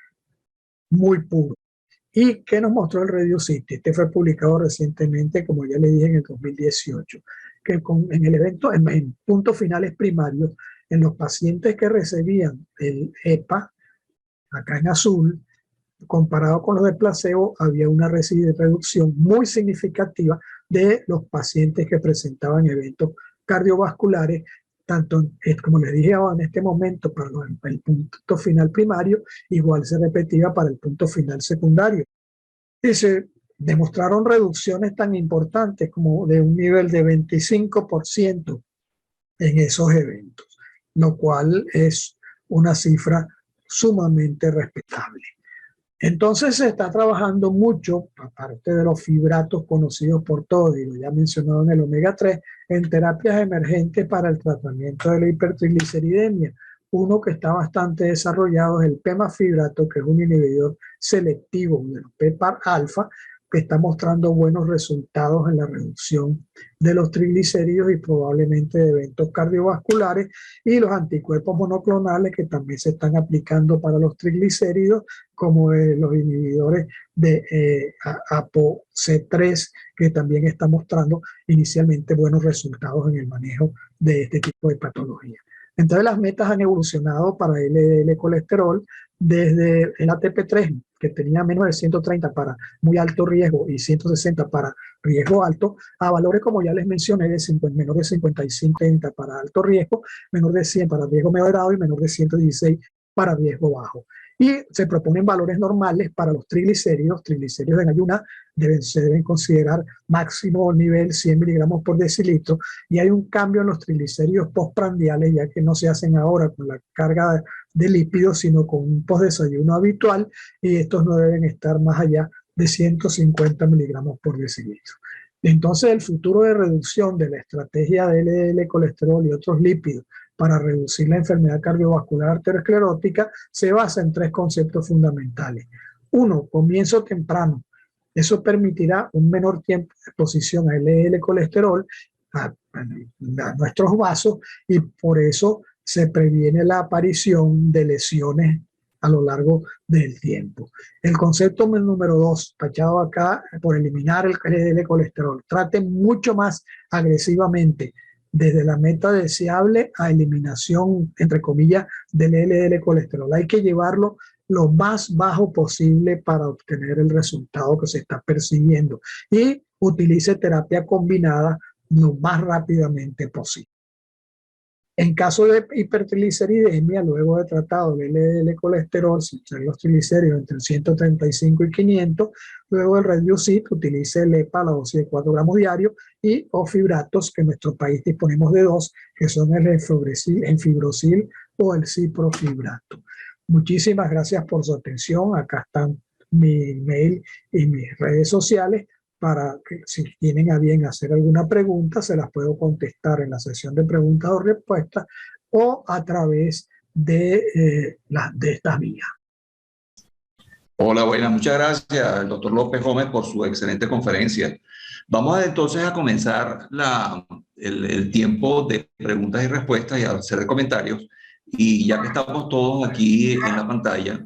muy puro. ¿Y qué nos mostró el REDUCE-IT? Este fue publicado recientemente, como ya le dije, en el 2018, que en el evento, en puntos finales primarios, en los pacientes que recibían el EPA, acá en azul, comparado con los de placebo, había una reducción muy significativa de los pacientes que presentaban eventos cardiovasculares, tanto, como les dije en este momento, para el punto final primario, igual se repetía para el punto final secundario. Y se demostraron reducciones tan importantes como de un nivel de 25% en esos eventos, lo cual es una cifra sumamente respetable. Entonces se está trabajando mucho, aparte de los fibratos conocidos por todos, y lo ya mencionado en el omega 3, en terapias emergentes para el tratamiento de la hipertrigliceridemia. Uno que está bastante desarrollado es el pemafibrato, que es un inhibidor selectivo del PPAR-alfa, que está mostrando buenos resultados en la reducción de los triglicéridos y probablemente de eventos cardiovasculares, y los anticuerpos monoclonales que también se están aplicando para los triglicéridos, como los inhibidores de ApoC3, que también está mostrando inicialmente buenos resultados en el manejo de este tipo de patologías. Entonces las metas han evolucionado para LDL colesterol desde el ATP3, que tenía menos de 130 para muy alto riesgo y 160 para riesgo alto, a valores, como ya les mencioné, de menor de 55 para alto riesgo, menor de 100 para riesgo moderado y menor de 116 para riesgo bajo. Y se proponen valores normales para los triglicéridos. Triglicéridos en ayuna se deben considerar máximo nivel 100 miligramos por decilitro, y hay un cambio en los triglicéridos postprandiales, ya que no se hacen ahora con la carga de lípidos, sino con un postdesayuno habitual, y estos no deben estar más allá de 150 miligramos por decilitro. Entonces, el futuro de reducción de la estrategia de LDL colesterol y otros lípidos para reducir la enfermedad cardiovascular arteriosclerótica se basa en 3 conceptos fundamentales. 1, comienzo temprano. Eso permitirá un menor tiempo de exposición a LDL colesterol a nuestros vasos, y por eso se previene la aparición de lesiones a lo largo del tiempo. El concepto número 2, tachado acá por eliminar el LDL colesterol, trate mucho más agresivamente desde la meta deseable a eliminación, entre comillas, del LDL colesterol. Hay que llevarlo lo más bajo posible para obtener el resultado que se está persiguiendo, y utilice terapia combinada lo más rápidamente posible. En caso de hipertrigliceridemia, luego de tratado el LDL colesterol, si los triglicéridos entre 135 y 500, luego del Reducit, utilice el EPA a la dosis de 4 gramos diarios, y o fibratos, que en nuestro país disponemos de 2, que son el Enfibrosil o el ciprofibrato. Muchísimas gracias por su atención. Acá están mi email y mis redes sociales, para que si tienen a bien hacer alguna pregunta, se las puedo contestar en la sesión de preguntas o respuestas, o a través de estas vías. Hola, buenas. Muchas gracias al doctor López Gómez por su excelente conferencia. Vamos entonces a comenzar el tiempo de preguntas y respuestas y a hacer comentarios. Y ya que estamos todos aquí en la pantalla,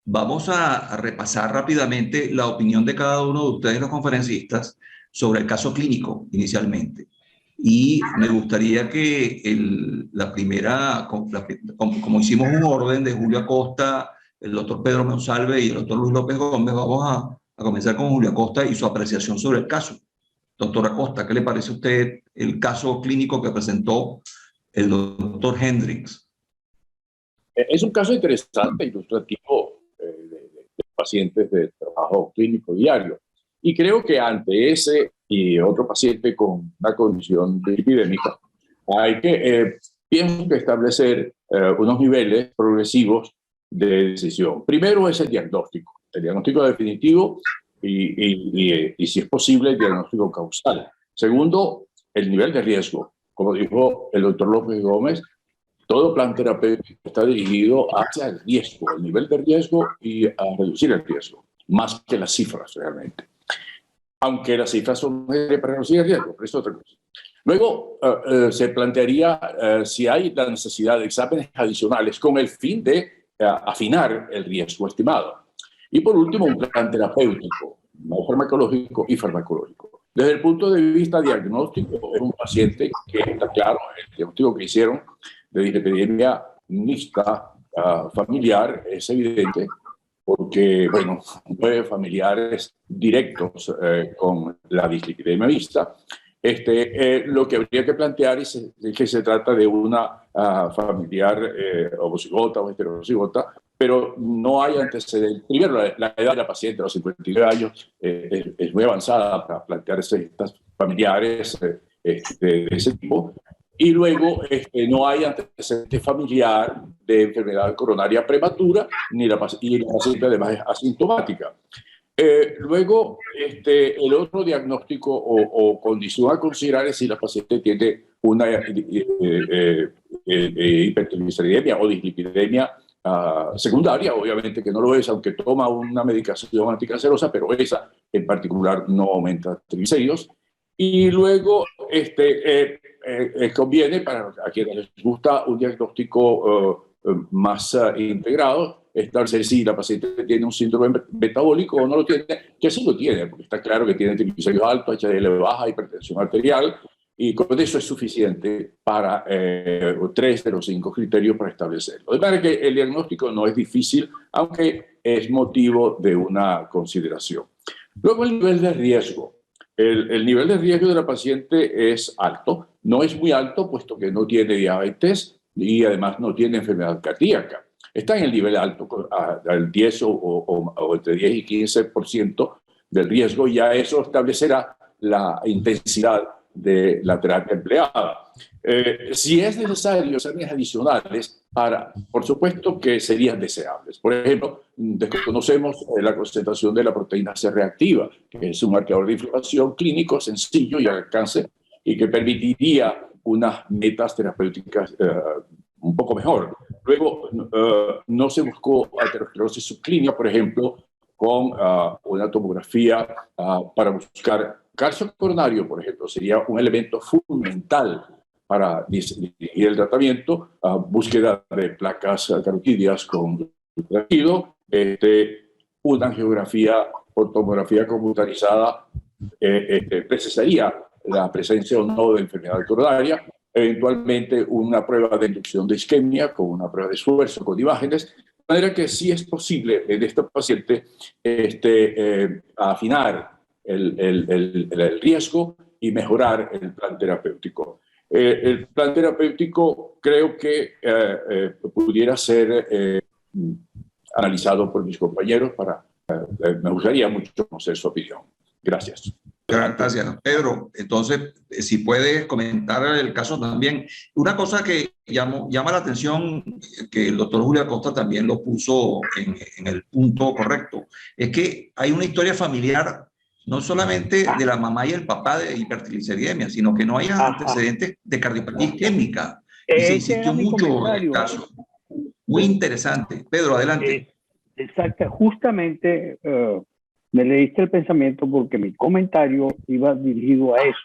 vamos a repasar rápidamente la opinión de cada uno de ustedes, los conferencistas, sobre el caso clínico inicialmente. Y me gustaría que como hicimos un orden de Julio Acosta, el doctor Pedro Monsalve y el doctor Luis López Gómez, vamos a comenzar con Julio Acosta y su apreciación sobre el caso. Doctor Acosta, ¿qué le parece a usted el caso clínico que presentó el doctor Hendricks? Es un caso interesante, ilustrativo de pacientes de trabajo clínico diario. Y creo que ante ese y otro paciente con una condición epidémica, pienso que establecer unos niveles progresivos de decisión. Primero es el diagnóstico definitivo y si es posible, el diagnóstico causal. Segundo, el nivel de riesgo. Como dijo el doctor López Gómez, todo plan terapéutico está dirigido hacia el riesgo, el nivel de riesgo y a reducir el riesgo, más que las cifras realmente. Aunque las cifras son para reducir el riesgo, pero es otra cosa. Luego se plantearía si hay la necesidad de exámenes adicionales con el fin de afinar el riesgo estimado. Y por último, un plan terapéutico, no farmacológico y farmacológico. Desde el punto de vista diagnóstico, es un paciente que está claro, el diagnóstico que hicieron de dislipidemia mixta familiar es evidente porque, bueno, no familiares directos con la dislipidemia vista. Lo que habría que plantear es que se trata de una familiar homocigota o heterozigota, pero no hay antecedentes. Primero, la edad de la paciente, los 59 años, es muy avanzada para plantear estas familiares de ese tipo. Y luego no hay antecedente familiar de enfermedad coronaria prematura y la paciente además es asintomática. Luego, el otro diagnóstico o condición a considerar es si la paciente tiene una hipertrigliceridemia o dislipidemia secundaria, obviamente que no lo es, aunque toma una medicación anticancerosa, pero esa en particular no aumenta triglicéridos. Y luego conviene, para a quienes les gusta un diagnóstico más integrado, establecer si la paciente tiene un síndrome metabólico o no lo tiene, que sí lo tiene, porque está claro que tiene triglicéridos altos, HDL baja, hipertensión arterial, y con eso es suficiente para 3 de los 5 criterios para establecerlo. De manera que el diagnóstico no es difícil, aunque es motivo de una consideración. Luego, el nivel de riesgo. El nivel de riesgo de la paciente es alto, no es muy alto, puesto que no tiene diabetes y además no tiene enfermedad cardíaca. Está en el nivel alto, al 10 o entre 10 y 15% del riesgo, y ya eso establecerá la intensidad de la terapia empleada. Si es necesario exámenes adicionales, por supuesto que serían deseables. Por ejemplo, desconocemos la concentración de la proteína C reactiva, que es un marcador de inflamación clínico sencillo y al alcance, y que permitiría unas metas terapéuticas un poco mejor. Luego, no se buscó aterosclerosis subclínica, por ejemplo, con una tomografía para buscar calcio coronario, por ejemplo, sería un elemento fundamental para dirigir el tratamiento, búsqueda de placas carotídeas con ultrasonido, una angiografía por tomografía computarizada precisaría la presencia o no de enfermedad coronaria, eventualmente una prueba de inducción de isquemia con una prueba de esfuerzo con imágenes, de manera que sí es posible en esta paciente afinar el riesgo y mejorar el plan terapéutico. El plan terapéutico creo que pudiera ser analizado por mis compañeros me gustaría mucho conocer su opinión. Gracias. Gracias, Pedro. Entonces, si puedes comentar el caso también. Una cosa que llama la atención, que el doctor Julio Acosta también lo puso en el punto correcto, es que hay una historia familiar no solamente de la mamá y el papá de hipertrigliceridemia, sino que no hay antecedentes de cardiopatía isquémica. Y se insistió mucho en el caso. Muy interesante. Pedro, adelante. Exacto. Justamente me leíste el pensamiento porque mi comentario iba dirigido a eso.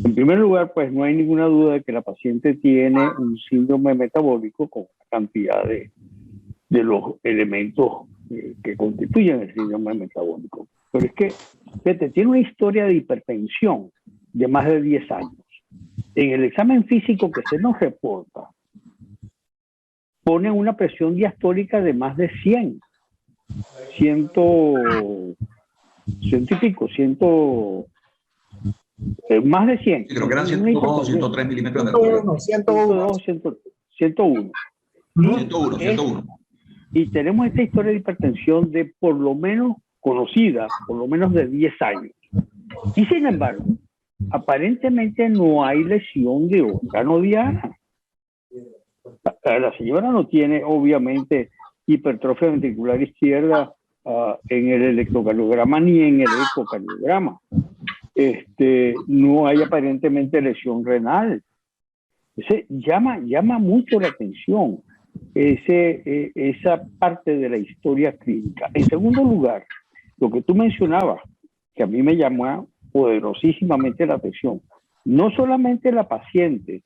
En primer lugar, pues no hay ninguna duda de que la paciente tiene un síndrome metabólico con una cantidad de los elementos que constituyen el síndrome metabólico. Pero es que, fíjate, tiene una historia de hipertensión de más de 10 años. En el examen físico que se nos reporta, pone una presión diastólica de más de 100. Más de 100. Creo que eran 102, 103 milímetros de mercurio. 101. 101. Y tenemos esta historia de hipertensión de por lo menos conocida, por lo menos de 10 años. Y sin embargo, aparentemente no hay lesión de órgano diana. La señora no tiene, obviamente, hipertrofia ventricular izquierda en el electrocardiograma ni en el ecocardiograma. No hay aparentemente lesión renal. Llama mucho la atención esa parte de la historia clínica. En segundo lugar, lo que tú mencionabas, que a mí me llamó poderosísimamente la atención, no solamente la paciente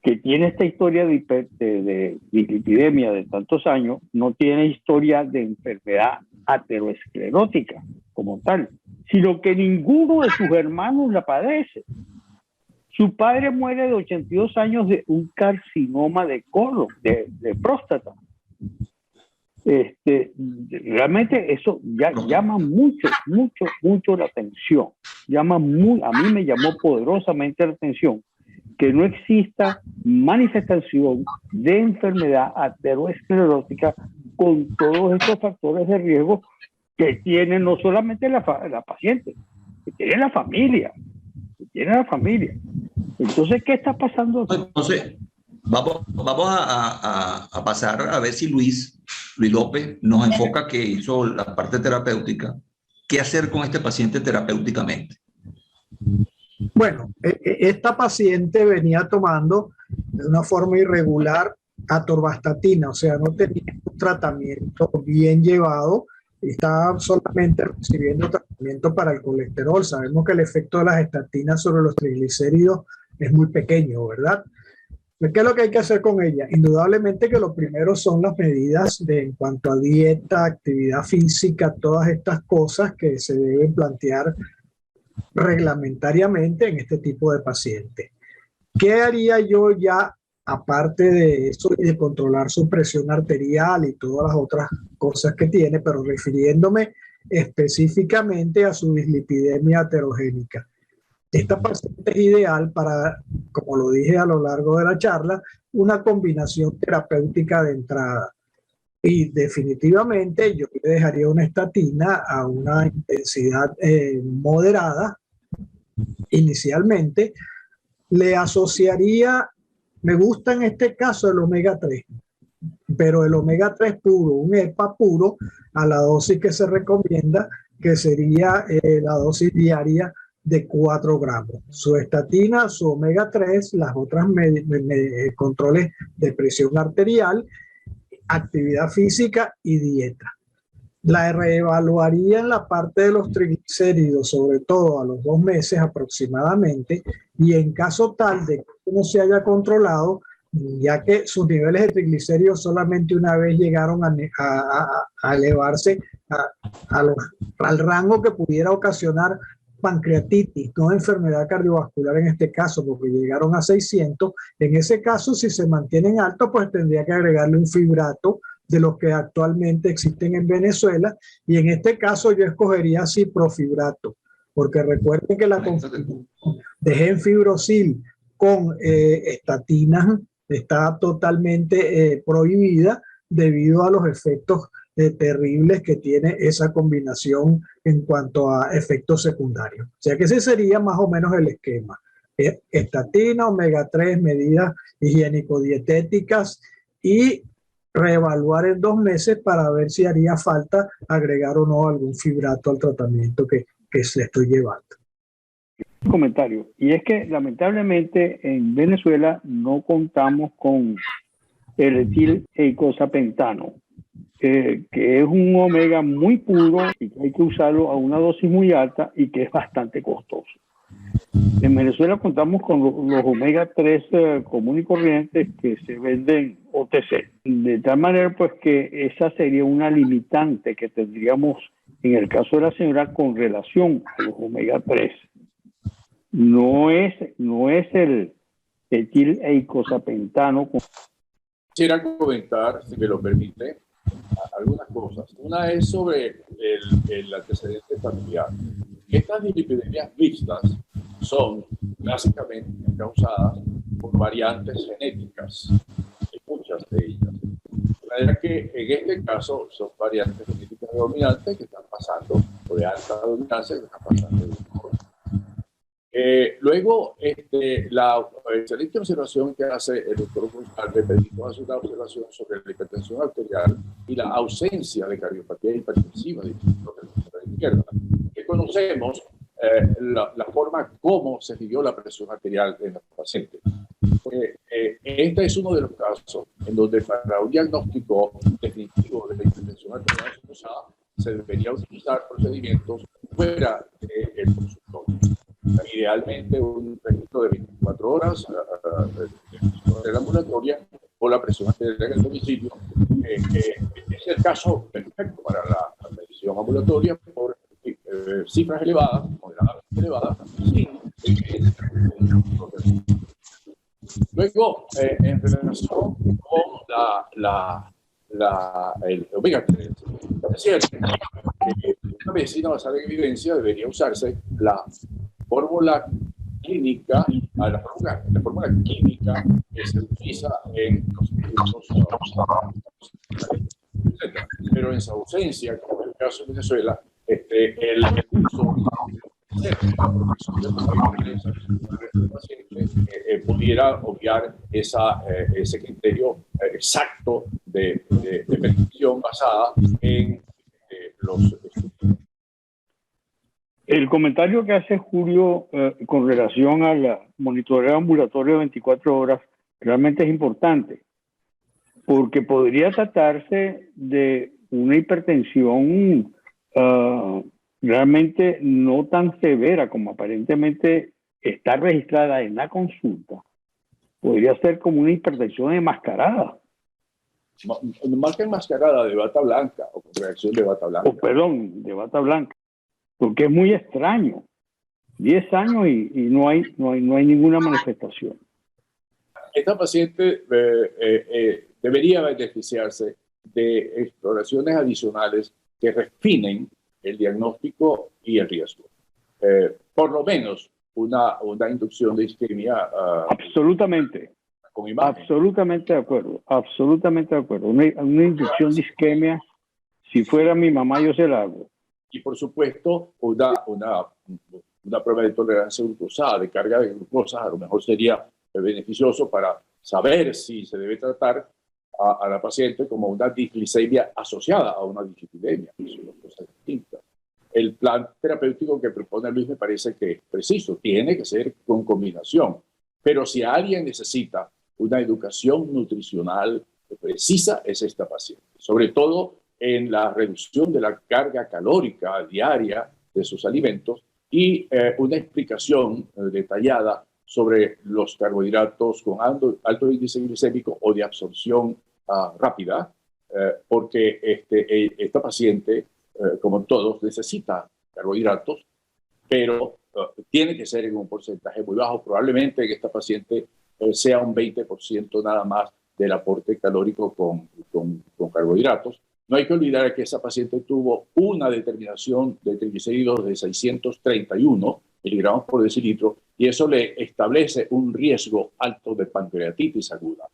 que tiene esta historia de dislipidemia de tantos años, no tiene historia de enfermedad aterosclerótica como tal, sino que ninguno de sus hermanos la padece. Su padre muere de 82 años de un carcinoma de colon, de próstata. Realmente eso ya llama mucho la atención. A mí me llamó poderosamente la atención que no exista manifestación de enfermedad aterosclerótica con todos estos factores de riesgo que tiene no solamente la paciente, que tiene la familia. Entonces, ¿qué está pasando? Entonces, vamos a pasar a ver si Luis López nos enfoca, que hizo la parte terapéutica. ¿Qué hacer con este paciente terapéuticamente? Bueno, esta paciente venía tomando de una forma irregular atorvastatina, o sea, no tenía un tratamiento bien llevado, estaba solamente recibiendo tratamiento para el colesterol. Sabemos que el efecto de las estatinas sobre los triglicéridos es muy pequeño, ¿verdad? ¿Qué es lo que hay que hacer con ella? Indudablemente que lo primero son las medidas en cuanto a dieta, actividad física, todas estas cosas que se deben plantear reglamentariamente en este tipo de pacientes. ¿Qué haría yo ya, aparte de eso y de controlar su presión arterial y todas las otras cosas que tiene, pero refiriéndome específicamente a su dislipidemia aterogénica? Esta paciente es ideal para, como lo dije a lo largo de la charla, una combinación terapéutica de entrada. Y definitivamente yo le dejaría una estatina a una intensidad moderada inicialmente. Le asociaría, me gusta en este caso el omega 3, pero el omega 3 puro, un EPA puro, a la dosis que se recomienda, que sería la dosis diaria de 4 gramos. Su estatina, su omega 3, las otras controles de presión arterial, actividad física y dieta. La reevaluaría en la parte de los triglicéridos, sobre todo a los 2 meses aproximadamente, y en caso tal de que no se haya controlado, ya que sus niveles de triglicéridos solamente una vez llegaron a elevarse al rango que pudiera ocasionar pancreatitis, no enfermedad cardiovascular en este caso, porque llegaron a 600. En ese caso, si se mantienen altos, pues tendría que agregarle un fibrato de los que actualmente existen en Venezuela, y en este caso yo escogería ciprofibrato, porque recuerden que la combinación de gemfibrosil con estatinas está totalmente prohibida debido a los efectos terribles que tiene esa combinación en cuanto a efectos secundarios. O sea que ese sería más o menos el esquema. Estatina, omega 3, medidas higiénico-dietéticas y reevaluar en 2 meses para ver si haría falta agregar o no algún fibrato al tratamiento que le estoy llevando. Un comentario, y es que lamentablemente en Venezuela no contamos con el etil-eicosapentano, que es un omega muy puro y que hay que usarlo a una dosis muy alta y que es bastante costoso. En Venezuela contamos con los omega 3 común y corrientes que se venden OTC. De tal manera pues que esa sería una limitante que tendríamos en el caso de la señora con relación a los omega 3. No es el etil-eicosapentano. Quisiera comentar, si me lo permite, algunas cosas. Una es sobre el antecedente familiar. Estas dislipidemias mixtas son básicamente causadas por variantes genéticas, muchas de ellas. De manera que en este caso son variantes genéticas dominantes que están pasando, o de alta dominancia que están pasando de un orden. Luego, la excelente observación que hace el doctor González, pedimos hacer una observación sobre la hipertensión arterial y la ausencia de cardiopatía hipertensiva de la izquierda, que conocemos la forma como se midió la presión arterial en los pacientes. Este es uno de los casos en donde para un diagnóstico definitivo de la hipertensión arterial excusada se debería utilizar procedimientos fuera del consultorio. Idealmente un registro de 24 horas de la ambulatoria o la presión arterial en el domicilio. Es el caso perfecto para la medición ambulatoria por cifras elevadas, moderadas elevadas, sin Luego, en relación con el omega 3, es cierto que una medicina basada en evidencia debería usarse la fórmula clínica, la fórmula química que se utiliza en los pero en su ausencia, como en el caso de Venezuela, el uso pudiera obviar ese criterio exacto de prescripción basada en los estudios. El comentario que hace Julio con relación a la monitoreo ambulatorio de 24 horas realmente es importante, porque podría tratarse de una hipertensión realmente no tan severa como aparentemente está registrada en la consulta. Podría ser como una hipertensión enmascarada. Marca enmascarada de bata blanca o con reacción de bata blanca. Perdón, de bata blanca. Porque es muy extraño. 10 años y no hay ninguna manifestación. Esta paciente debería beneficiarse de exploraciones adicionales que refinen el diagnóstico y el riesgo. Por lo menos una inducción de isquemia. Absolutamente. Con imagen. Absolutamente de acuerdo. Absolutamente de acuerdo. Una inducción de isquemia, si fuera mi mamá, yo se la hago. Y por supuesto, una prueba de tolerancia glucosada, de carga de glucosa, a lo mejor sería beneficioso para saber si se debe tratar a la paciente como una disglicemia asociada a una dislipidemia. Son dos cosas distintas. El plan terapéutico que propone Luis me parece que es preciso, tiene que ser con combinación. Pero si alguien necesita una educación nutricional precisa, es esta paciente. Sobre todo en la reducción de la carga calórica diaria de sus alimentos y una explicación detallada sobre los carbohidratos con alto índice glicémico o de absorción rápida, porque esta paciente, como todos, necesita carbohidratos, pero tiene que ser en un porcentaje muy bajo. Probablemente en esta paciente sea un 20% nada más del aporte calórico con carbohidratos. No hay que olvidar que esa paciente tuvo una determinación de triglicéridos de 631 miligramos por decilitro y eso le establece un riesgo alto de pancreatitis aguda.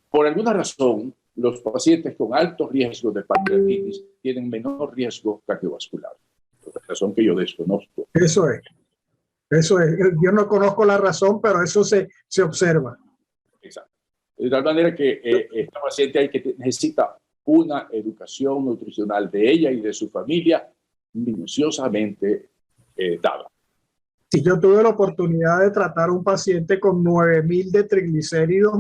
Por alguna razón, los pacientes con alto riesgo de pancreatitis tienen menor riesgo cardiovascular. Por la razón que yo desconozco. Eso es. Yo no conozco la razón, pero eso se observa. Exacto. De tal manera que esta paciente necesita una educación nutricional de ella y de su familia minuciosamente dada. Si yo tuve la oportunidad de tratar a un paciente con 9.000 de triglicéridos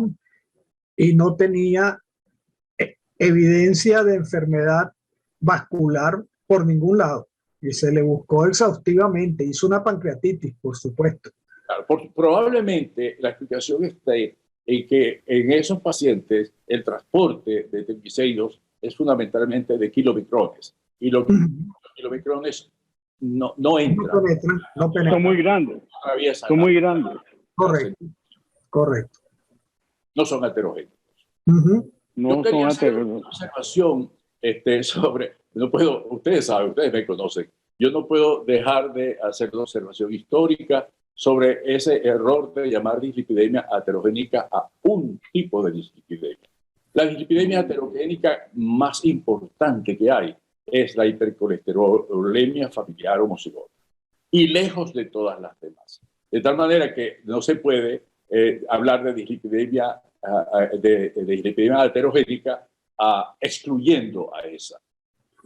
y no tenía evidencia de enfermedad vascular por ningún lado. Y se le buscó exhaustivamente, hizo una pancreatitis, por supuesto. Claro, probablemente la explicación esté en que en esos pacientes el transporte de triglicéridos es fundamentalmente de kilomicrones. Y los kilomicrones no entran. No penetran. Son muy grandes. Son muy grandes. Correcto. No son heterogéneos. No son heterogéneos. Observación sobre, no puedo, ustedes saben, ustedes me conocen, yo no puedo dejar de hacer una observación histórica sobre ese error de llamar dislipidemia aterogénica a un tipo de dislipidemia. La dislipidemia aterogénica más importante que hay es la hipercolesterolemia familiar homozigota y lejos de todas las demás. De tal manera que no se puede hablar de dislipidemia aterogénica excluyendo a esa.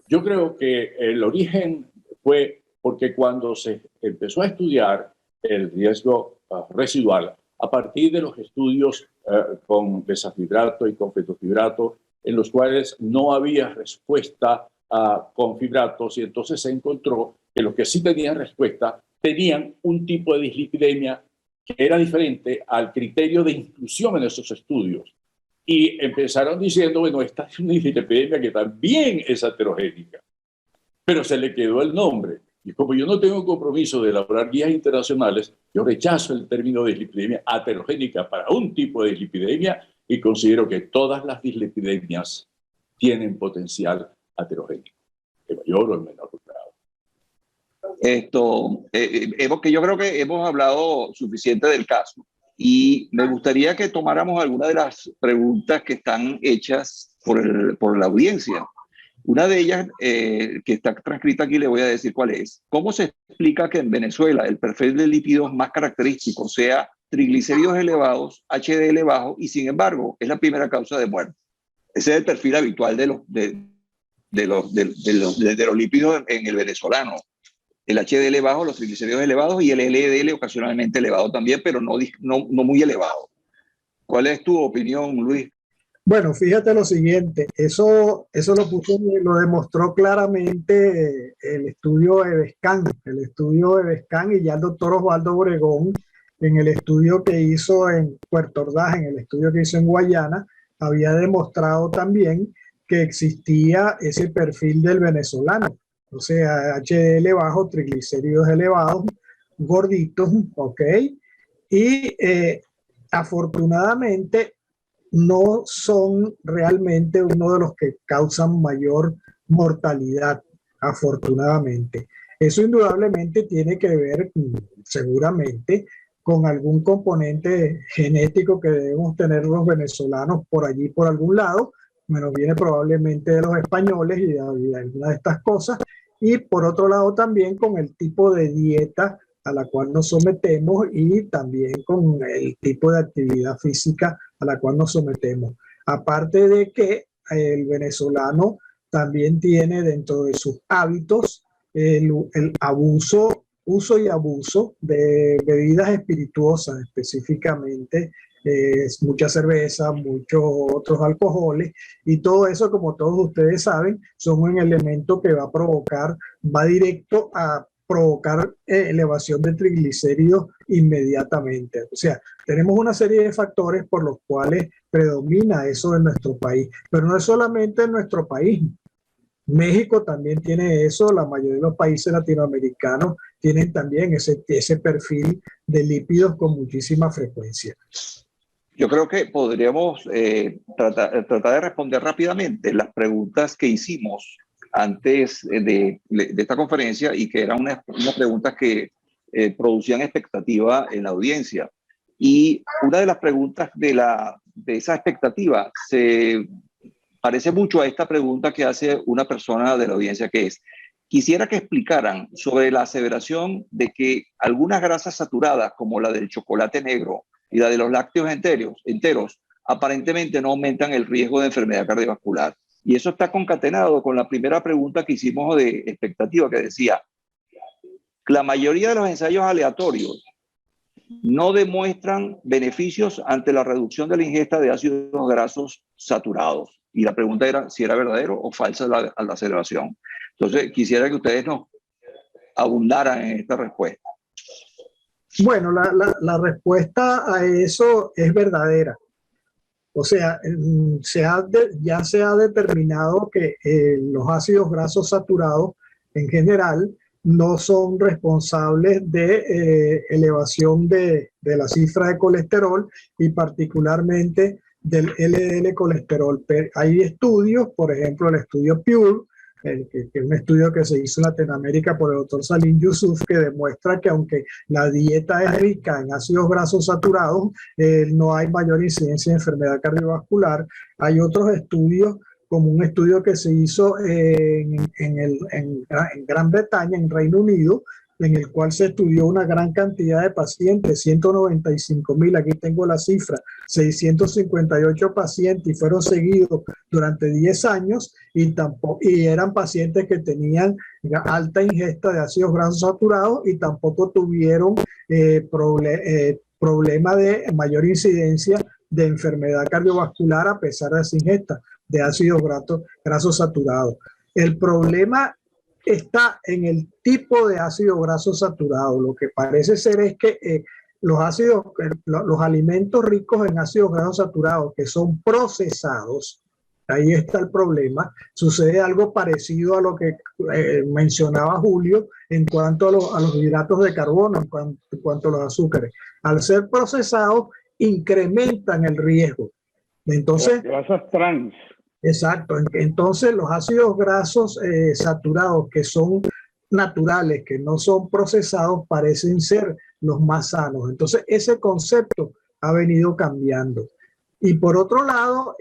Yo creo que el origen fue porque cuando se empezó a estudiar el riesgo residual a partir de los estudios con besafibrato y con fetofibrato, en los cuales no había respuesta con fibratos, y entonces se encontró que los que sí tenían respuesta tenían un tipo de dislipidemia que era diferente al criterio de inclusión en esos estudios. Y empezaron diciendo, bueno, esta es una dislipidemia que también es aterogénica, pero se le quedó el nombre. Y como yo no tengo compromiso de elaborar guías internacionales, yo rechazo el término dislipidemia aterogénica para un tipo de dislipidemia y considero que todas las dislipidemias tienen potencial aterogénico, en mayor o en menor grado. Que yo creo que hemos hablado suficiente del caso y me gustaría que tomáramos algunas de las preguntas que están hechas por la audiencia. Una de ellas, que está transcrita aquí, le voy a decir cuál es. ¿Cómo se explica que en Venezuela el perfil de lípidos más característico sea triglicéridos elevados, HDL bajo, y sin embargo es la primera causa de muerte? Ese es el perfil habitual de los lípidos en el venezolano. El HDL bajo, los triglicéridos elevados y el LDL ocasionalmente elevado también, pero no muy elevado. ¿Cuál es tu opinión, Luis? Bueno, fíjate lo siguiente, eso lo demostró claramente el estudio EVESCAN, y ya el doctor Osvaldo Obregón, en el estudio que hizo en Puerto Ordaz, en el estudio que hizo en Guayana, había demostrado también que existía ese perfil del venezolano, o sea, HDL bajo, triglicéridos elevados, gorditos, ¿ok? Y afortunadamente no son realmente uno de los que causan mayor mortalidad, afortunadamente. Eso indudablemente tiene que ver, seguramente, con algún componente genético que debemos tener los venezolanos por allí, por algún lado. Menos viene probablemente de los españoles y de alguna de estas cosas. Y por otro lado también con el tipo de dieta a la cual nos sometemos y también con el tipo de actividad física a la cual nos sometemos. Aparte de que el venezolano también tiene dentro de sus hábitos el uso y abuso de bebidas espirituosas, específicamente mucha cerveza, muchos otros alcoholes, y todo eso, como todos ustedes saben, son un elemento que va directo a provocar elevación de triglicéridos inmediatamente. O sea, tenemos una serie de factores por los cuales predomina eso en nuestro país, pero no es solamente en nuestro país. México también tiene eso, la mayoría de los países latinoamericanos tienen también ese perfil de lípidos con muchísima frecuencia. Yo creo que podríamos tratar de responder rápidamente las preguntas que hicimos antes de esta conferencia y que eran unas preguntas que producían expectativa en la audiencia. Y una de las preguntas de esa expectativa se parece mucho a esta pregunta que hace una persona de la audiencia, que es: quisiera que explicaran sobre la aseveración de que algunas grasas saturadas, como la del chocolate negro y la de los lácteos enteros, aparentemente no aumentan el riesgo de enfermedad cardiovascular. Y eso está concatenado con la primera pregunta que hicimos de expectativa, que decía: la mayoría de los ensayos aleatorios no demuestran beneficios ante la reducción de la ingesta de ácidos grasos saturados. Y la pregunta era si era verdadero o falsa la aseveración. Entonces, quisiera que ustedes nos abundaran en esta respuesta. Bueno, la respuesta a eso es verdadera. O sea, ya se ha determinado que los ácidos grasos saturados en general no son responsables de elevación de la cifra de colesterol y particularmente del LDL colesterol. Hay estudios, por ejemplo el estudio PURE, que es un estudio que se hizo en Latinoamérica por el doctor Salim Yusuf, que demuestra que aunque la dieta es rica en ácidos grasos saturados, no hay mayor incidencia de enfermedad cardiovascular. Hay otros estudios, como un estudio que se hizo en Gran Bretaña, en Reino Unido, en el cual se estudió una gran cantidad de pacientes, 195,000, aquí tengo la cifra, 658 pacientes, y fueron seguidos durante 10 años y eran pacientes que tenían alta ingesta de ácidos grasos saturados y tampoco tuvieron problema de mayor incidencia de enfermedad cardiovascular a pesar de esa ingesta de ácidos grasos saturados. El problema está en el tipo de ácido graso saturado. Lo que parece ser es que los alimentos ricos en ácidos grasos saturados que son procesados, Ahí está el problema. Sucede algo parecido a lo que mencionaba Julio en cuanto a los hidratos de carbono, en cuanto a los azúcares. Al ser procesados, incrementan el riesgo. Entonces, grasas trans. exacto. Entonces, los ácidos grasos saturados que son naturales, que no son procesados, parecen ser los más sanos. Entonces, ese concepto ha venido cambiando. Y por otro lado,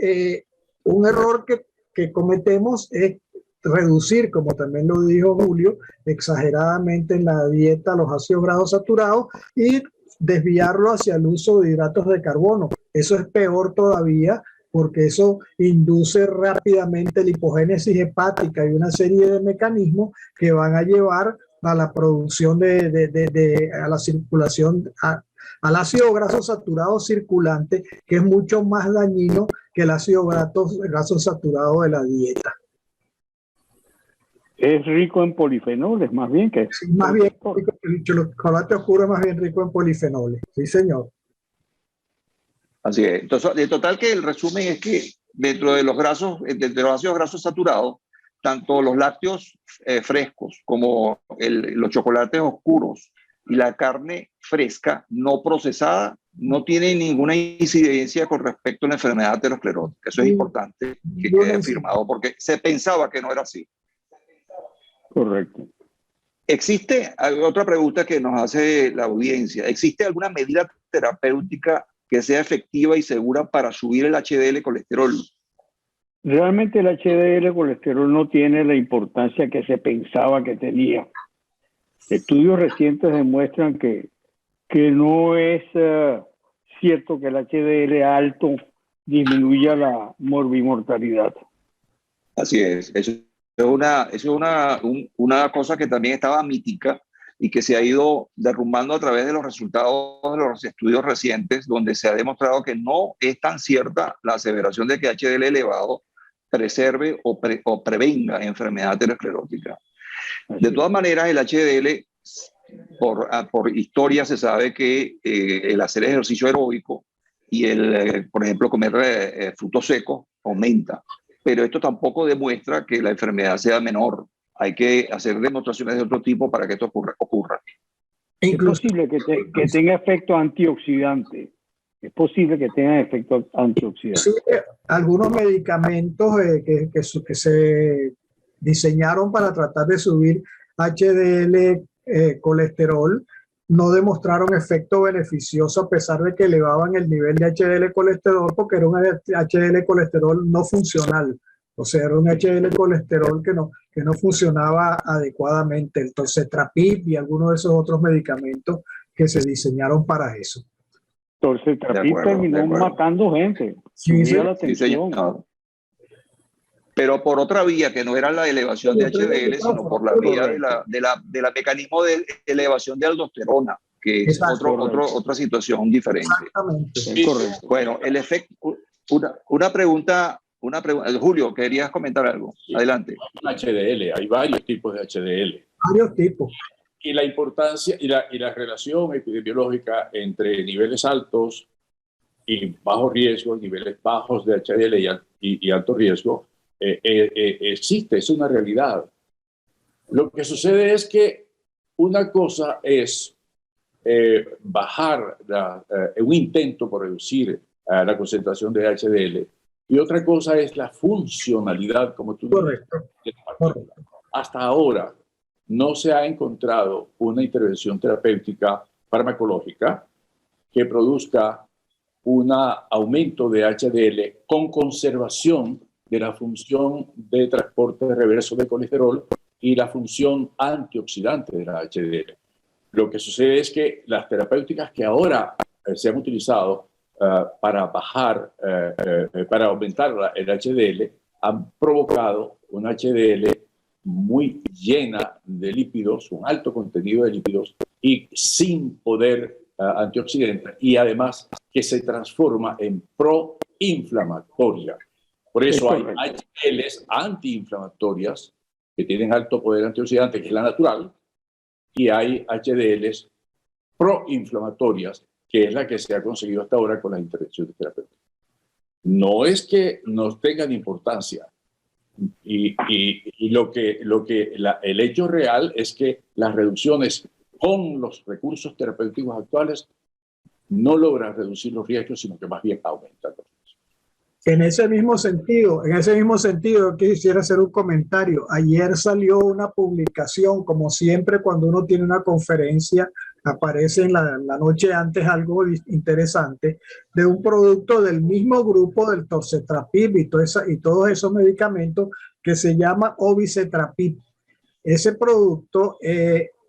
un error que cometemos es reducir, como también lo dijo Julio, exageradamente en la dieta los ácidos grasos saturados y desviarlo hacia el uso de hidratos de carbono. Eso es peor todavía porque eso induce rápidamente la hipogénesis hepática y una serie de mecanismos que van a llevar a la producción a la circulación, al ácido graso saturado circulante, que es mucho más dañino que el ácido graso saturado de la dieta. Es rico en polifenoles, más bien que... Sí, más bien, el chocolate oscuro es más bien rico en polifenoles. Sí, señor. Así es. Entonces, de total que el resumen es que dentro de los grasos, de los ácidos grasos saturados, tanto los lácteos frescos como los chocolates oscuros y la carne fresca no procesada no tienen ninguna incidencia con respecto a la enfermedad aterosclerótica. Eso es importante que quede afirmado porque se pensaba que no era así. Correcto. Existe otra pregunta que nos hace la audiencia. ¿Existe alguna medida terapéutica que sea efectiva y segura para subir el HDL colesterol? Realmente el HDL colesterol no tiene la importancia que se pensaba que tenía. Estudios recientes demuestran que no es cierto que el HDL alto disminuya la morbimortalidad. Así es. Eso es una cosa que también estaba mítica y que se ha ido derrumbando a través de los resultados de los estudios recientes, donde se ha demostrado que no es tan cierta la aseveración de que HDL elevado preserve o prevenga enfermedad aterosclerótica. De todas maneras, el HDL, por historia, se sabe que el hacer ejercicio aeróbico y por ejemplo, comer frutos secos aumenta. Pero esto tampoco demuestra que la enfermedad sea menor. Hay que hacer demostraciones de otro tipo para que esto ocurra. Es posible que tenga efecto antioxidante. Es posible que tenga efecto antioxidante. Sí, algunos medicamentos que se diseñaron para tratar de subir HDL colesterol no demostraron efecto beneficioso a pesar de que elevaban el nivel de HDL colesterol porque era un HDL colesterol no funcional. O sea, era un HDL colesterol que no funcionaba adecuadamente. El torcetrapib y algunos de esos otros medicamentos que se diseñaron para eso. Torcetrapib terminó matando gente. Sí, sí, la atención. No. Pero por otra vía, que no era la elevación de HDL, sino por la vía de la mecanismo de elevación de aldosterona, que es otra situación diferente. Exactamente. Es correcto. Bueno, el efecto, una pregunta, Julio, ¿querías comentar algo? Adelante. HDL, hay varios tipos de HDL. Varios tipos. Y la importancia y la relación epidemiológica entre niveles altos y bajo riesgo, niveles bajos de HDL y alto riesgo, existe, es una realidad. Lo que sucede es que una cosa es bajar un intento por reducir la concentración de HDL y otra cosa es la funcionalidad, como tú dices. Correcto. Hasta ahora no se ha encontrado una intervención terapéutica farmacológica que produzca un aumento de HDL con conservación de la función de transporte reverso de colesterol y la función antioxidante de la HDL. Lo que sucede es que las terapéuticas que ahora se han utilizado para para aumentar el HDL han provocado un HDL muy llena de lípidos, un alto contenido de lípidos y sin poder antioxidante y además que se transforma en proinflamatoria. Por eso hay HDLs antiinflamatorias que tienen alto poder antioxidante, que es la natural, y hay HDLs proinflamatorias, que es la que se ha conseguido hasta ahora con las intervenciones terapéuticas. No es que nos tengan importancia. Y el hecho real es que las reducciones con los recursos terapéuticos actuales no logran reducir los riesgos, sino que más bien aumentan los riesgos. En ese mismo sentido, yo quisiera hacer un comentario. Ayer salió una publicación, como siempre cuando uno tiene una conferencia, aparece en la noche antes algo interesante, de un producto del mismo grupo del torcetrapib y todos esos medicamentos, que se llama obicetrapib. Ese producto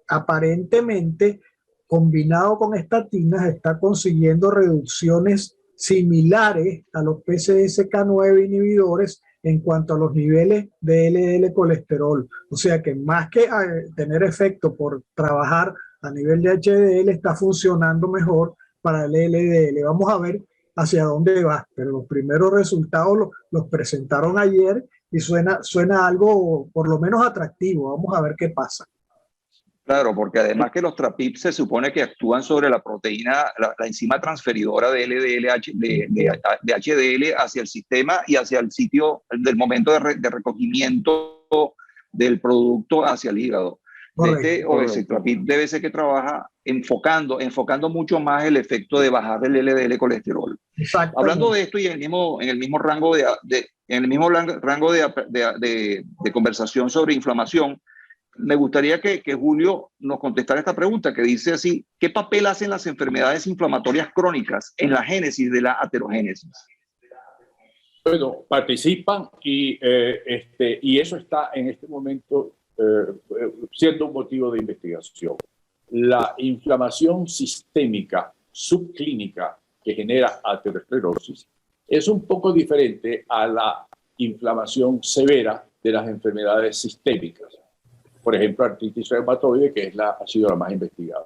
aparentemente, combinado con estatinas, está consiguiendo reducciones similares a los PCSK9 inhibidores en cuanto a los niveles de LDL colesterol. O sea que más que tener efecto por trabajar a nivel de HDL, está funcionando mejor para el LDL. Vamos a ver hacia dónde va, pero los primeros resultados los presentaron ayer y suena algo por lo menos atractivo. Vamos a ver qué pasa. Claro, porque además que los TRAPIP se supone que actúan sobre la proteína, la enzima transferidora de LDL, de HDL hacia el sistema y hacia el sitio del momento de recogimiento del producto hacia el hígado. Ese TRAPIP debe ser que trabaja enfocando mucho más el efecto de bajar el LDL colesterol. Hablando de esto y en el mismo rango de conversación sobre inflamación, me gustaría que Julio nos contestara esta pregunta que dice así: ¿qué papel hacen las enfermedades inflamatorias crónicas en la génesis de la aterogénesis? Bueno, participan y eso está en este momento siendo un motivo de investigación. La inflamación sistémica subclínica que genera aterosclerosis es un poco diferente a la inflamación severa de las enfermedades sistémicas. Por ejemplo, artritis reumatoide, que ha sido la más investigada.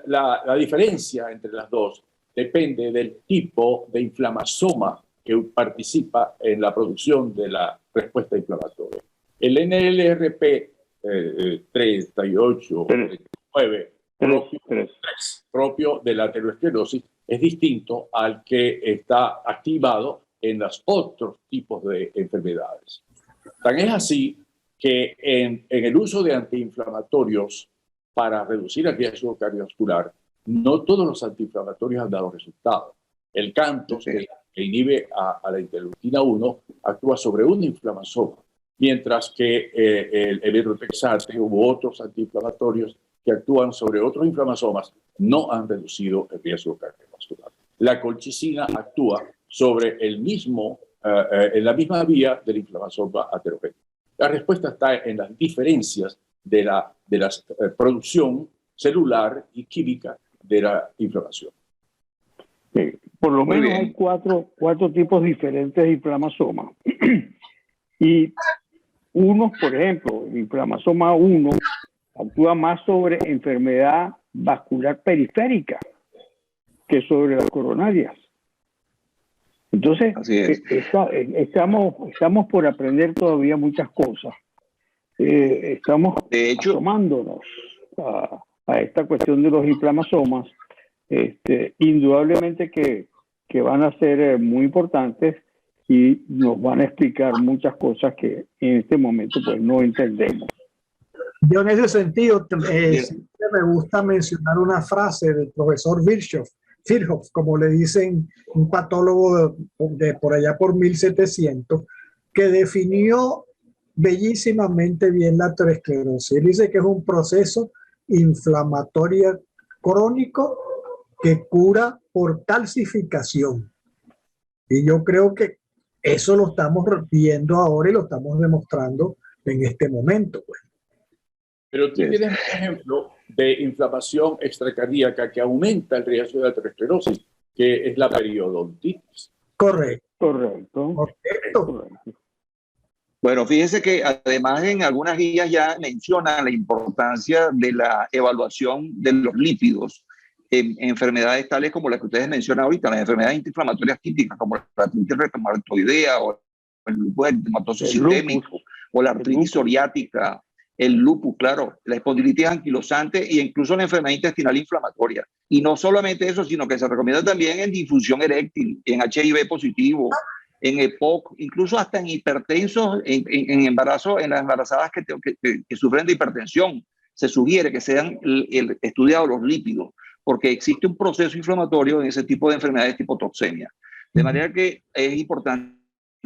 La diferencia entre las dos depende del tipo de inflamasoma que participa en la producción de la respuesta inflamatoria. El NLRP 38, 39, propio de la aterosclerosis, es distinto al que está activado en los otros tipos de enfermedades. Tan es así que en el uso de antiinflamatorios para reducir el riesgo cardiovascular, no todos los antiinflamatorios han dado resultados. El Cantos, que inhibe a la interleuquina 1, actúa sobre un inflamasoma, mientras que el evirotexate u otros antiinflamatorios que actúan sobre otros inflamasomas no han reducido el riesgo cardiovascular. La colchicina actúa sobre en la misma vía del inflamasoma aterogénico. La respuesta está en las diferencias de la producción celular y química de la inflamación. Por lo menos hay cuatro tipos diferentes de inflamasoma. Y unos, por ejemplo, el inflamasoma 1 actúa más sobre enfermedad vascular periférica que sobre las coronarias. Entonces, estamos por aprender todavía muchas cosas. Estamos asomándonos a esta cuestión de los inflamasomas. Indudablemente que van a ser muy importantes y nos van a explicar muchas cosas que en este momento pues no entendemos. Yo en ese sentido me gusta mencionar una frase del profesor Virchow, como le dicen, un patólogo de por allá por 1700, que definió bellísimamente bien la aterosclerosis. Él dice que es un proceso inflamatorio crónico que cura por calcificación. Y yo creo que eso lo estamos viendo ahora y lo estamos demostrando en este momento, pues. Pero tú tienes un ejemplo de inflamación extracardíaca que aumenta el riesgo de aterosclerosis, que es la periodontitis. Correcto. Bueno, fíjense que además en algunas guías ya mencionan la importancia de la evaluación de los lípidos en enfermedades tales como las que ustedes mencionan ahorita, las enfermedades inflamatorias típicas como la artritis reumatoidea o el lupus eritematoso sistémico o la artritis psoriática El lupus, claro, la espondilitis anquilosante e incluso la enfermedad intestinal inflamatoria. Y no solamente eso, sino que se recomienda también en disfunción eréctil, en HIV positivo, en EPOC, incluso hasta en hipertensos, en embarazo, en las embarazadas que sufren de hipertensión. Se sugiere que sean estudiados los lípidos, porque existe un proceso inflamatorio en ese tipo de enfermedades tipo toxemia. De manera que es importante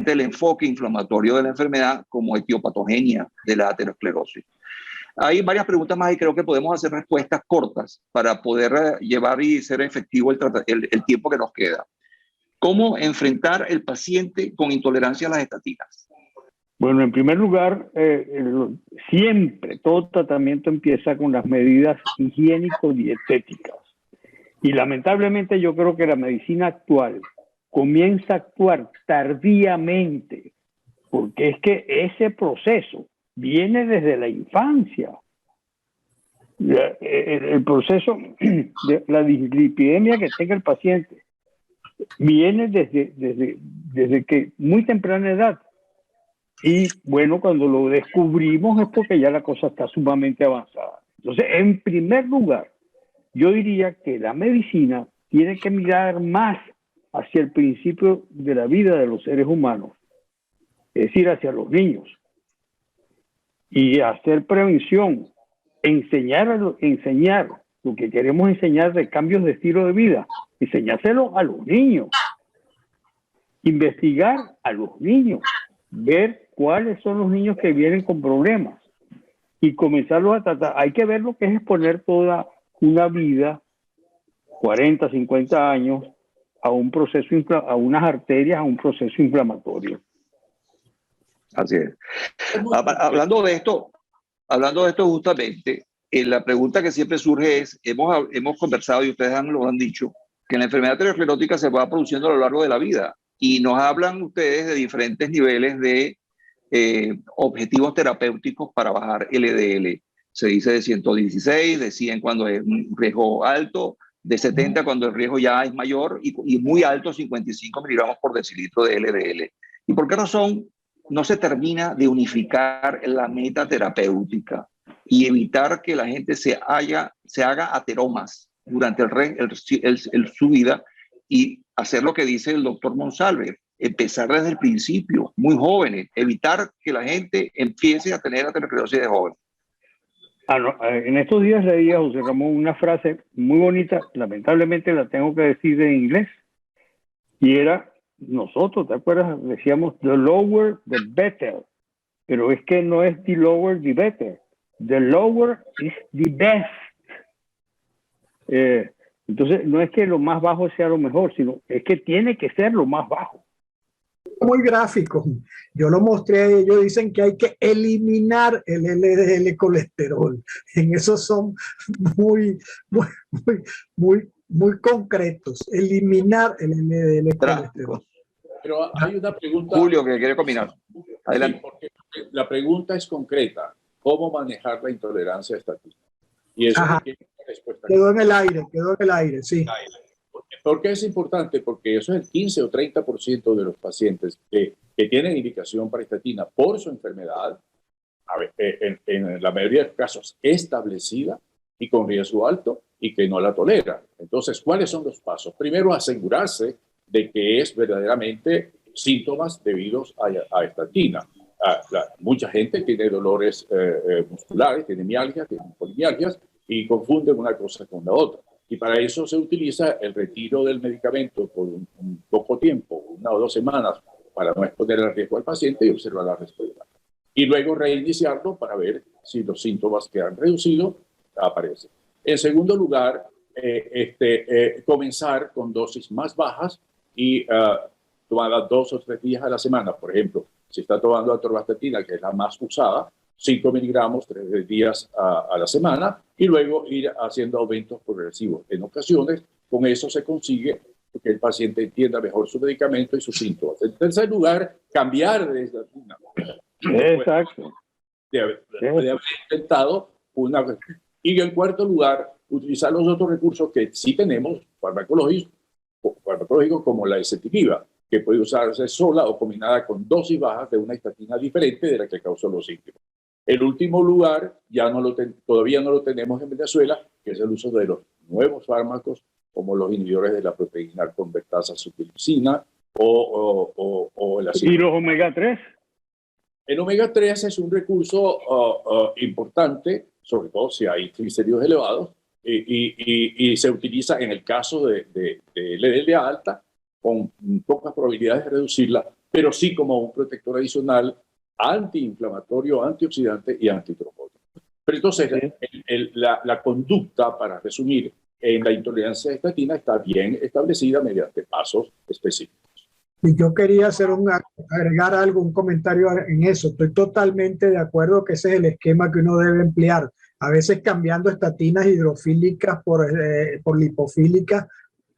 el enfoque inflamatorio de la enfermedad como etiopatogenia de la aterosclerosis. Hay varias preguntas más y creo que podemos hacer respuestas cortas para poder llevar y ser efectivo el tiempo que nos queda. ¿Cómo enfrentar el paciente con intolerancia a las estatinas? Bueno, en primer lugar, siempre todo tratamiento empieza con las medidas higiénico-dietéticas. Y lamentablemente yo creo que la medicina actual comienza a actuar tardíamente, porque es que ese proceso viene desde la infancia. El proceso de la dislipidemia que tenga el paciente viene desde que muy temprana edad. Y bueno, cuando lo descubrimos es porque ya la cosa está sumamente avanzada. Entonces, en primer lugar, yo diría que la medicina tiene que mirar más hacia el principio de la vida de los seres humanos, es decir, hacia los niños, y hacer prevención, enseñar lo que queremos enseñar de cambios de estilo de vida, enseñárselo a los niños, investigar a los niños, ver cuáles son los niños que vienen con problemas y comenzarlos a tratar. Hay que ver lo que es exponer toda una vida, 40, 50 años, a un proceso, a unas arterias, a un proceso inflamatorio. Así es. Hablando de esto justamente, la pregunta que siempre surge es, hemos conversado y ustedes lo han dicho, que la enfermedad aterosclerótica se va produciendo a lo largo de la vida y nos hablan ustedes de diferentes niveles de objetivos terapéuticos para bajar LDL. Se dice de 116, de 100 cuando es un riesgo alto, de 70 cuando el riesgo ya es mayor y muy alto, 55 miligramos por decilitro de LDL. ¿Y por qué razón no se termina de unificar la meta terapéutica y evitar que la gente se haga ateromas durante su vida y hacer lo que dice el doctor Monsalve, empezar desde el principio, muy jóvenes, evitar que la gente empiece a tener aterosclerosis de joven? En estos días leía, José Ramón, una frase muy bonita, lamentablemente la tengo que decir en inglés, y era, nosotros, ¿te acuerdas? Decíamos, the lower, the better, pero es que no es the lower, the better, the lower is the best. Entonces, no es que lo más bajo sea lo mejor, sino es que tiene que ser lo más bajo. Muy gráfico. Yo lo mostré a ellos, dicen que hay que eliminar el LDL colesterol. En eso son muy concretos. Eliminar el LDL colesterol. Pero hay una pregunta. Julio, que quiere combinar. Adelante. Sí, porque la pregunta es concreta. ¿Cómo manejar la intolerancia a estatina? Y eso tiene una respuesta. Quedó en el aire, sí. ¿Por qué es importante? Porque eso es el 15 o 30% de los pacientes que tienen indicación para estatina por su enfermedad, en la mayoría de los casos establecida y con riesgo alto y que no la tolera. Entonces, ¿cuáles son los pasos? Primero, asegurarse de que es verdaderamente síntomas debidos a estatina. Mucha gente tiene dolores musculares, tiene mialgias, tiene polimialgias y confunden una cosa con la otra. Y para eso se utiliza el retiro del medicamento por un poco tiempo, 1 o 2 semanas, para no exponer el riesgo al paciente y observar la respuesta. Y luego reiniciarlo para ver si los síntomas que han reducido aparecen. En segundo lugar, comenzar con dosis más bajas y tomadas 2 o 3 días a la semana. Por ejemplo, si está tomando atorvastatina, que es la más usada, 5 miligramos 3 días a la semana y luego ir haciendo aumentos progresivos. En ocasiones, con eso se consigue que el paciente entienda mejor su medicamento y sus síntomas. En tercer lugar, cambiar de estatina. Exacto. De haber intentado una. Y en cuarto lugar, utilizar los otros recursos que sí tenemos, farmacológicos como la ezetimiba, que puede usarse sola o combinada con dosis bajas de una estatina diferente de la que causó los síntomas. El último lugar todavía no lo tenemos en Venezuela, que es el uso de los nuevos fármacos como los inhibidores de la proteína convertasa succinilina o el ácido. ¿Y los omega 3? El omega 3 es un recurso importante, sobre todo si hay triglicéridos elevados, y se utiliza en el caso de LDL alta, con pocas probabilidades de reducirla, pero sí como un protector adicional antiinflamatorio, antioxidante y antitromboide. Pero entonces, la conducta, para resumir, en la intolerancia a estatina está bien establecida mediante pasos específicos. Y yo quería agregar un comentario en eso. Estoy totalmente de acuerdo que ese es el esquema que uno debe emplear. A veces cambiando estatinas hidrofílicas por lipofílicas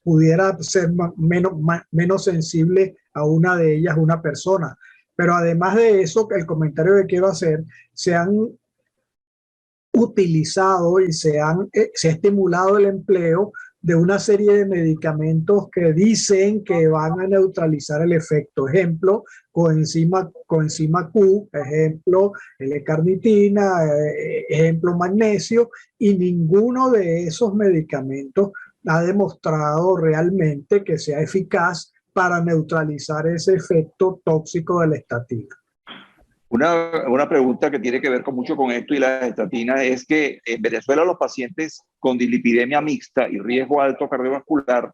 pudiera ser menos sensible a una de ellas una persona. Pero además de eso, el comentario que quiero hacer, se han utilizado y se ha estimulado el empleo de una serie de medicamentos que dicen que van a neutralizar el efecto. Ejemplo, coenzima Q, ejemplo, L-carnitina, ejemplo, magnesio, y ninguno de esos medicamentos ha demostrado realmente que sea eficaz para neutralizar ese efecto tóxico de la estatina. Una pregunta que tiene que ver mucho con esto y las estatinas es que en Venezuela los pacientes con dislipidemia mixta y riesgo alto cardiovascular,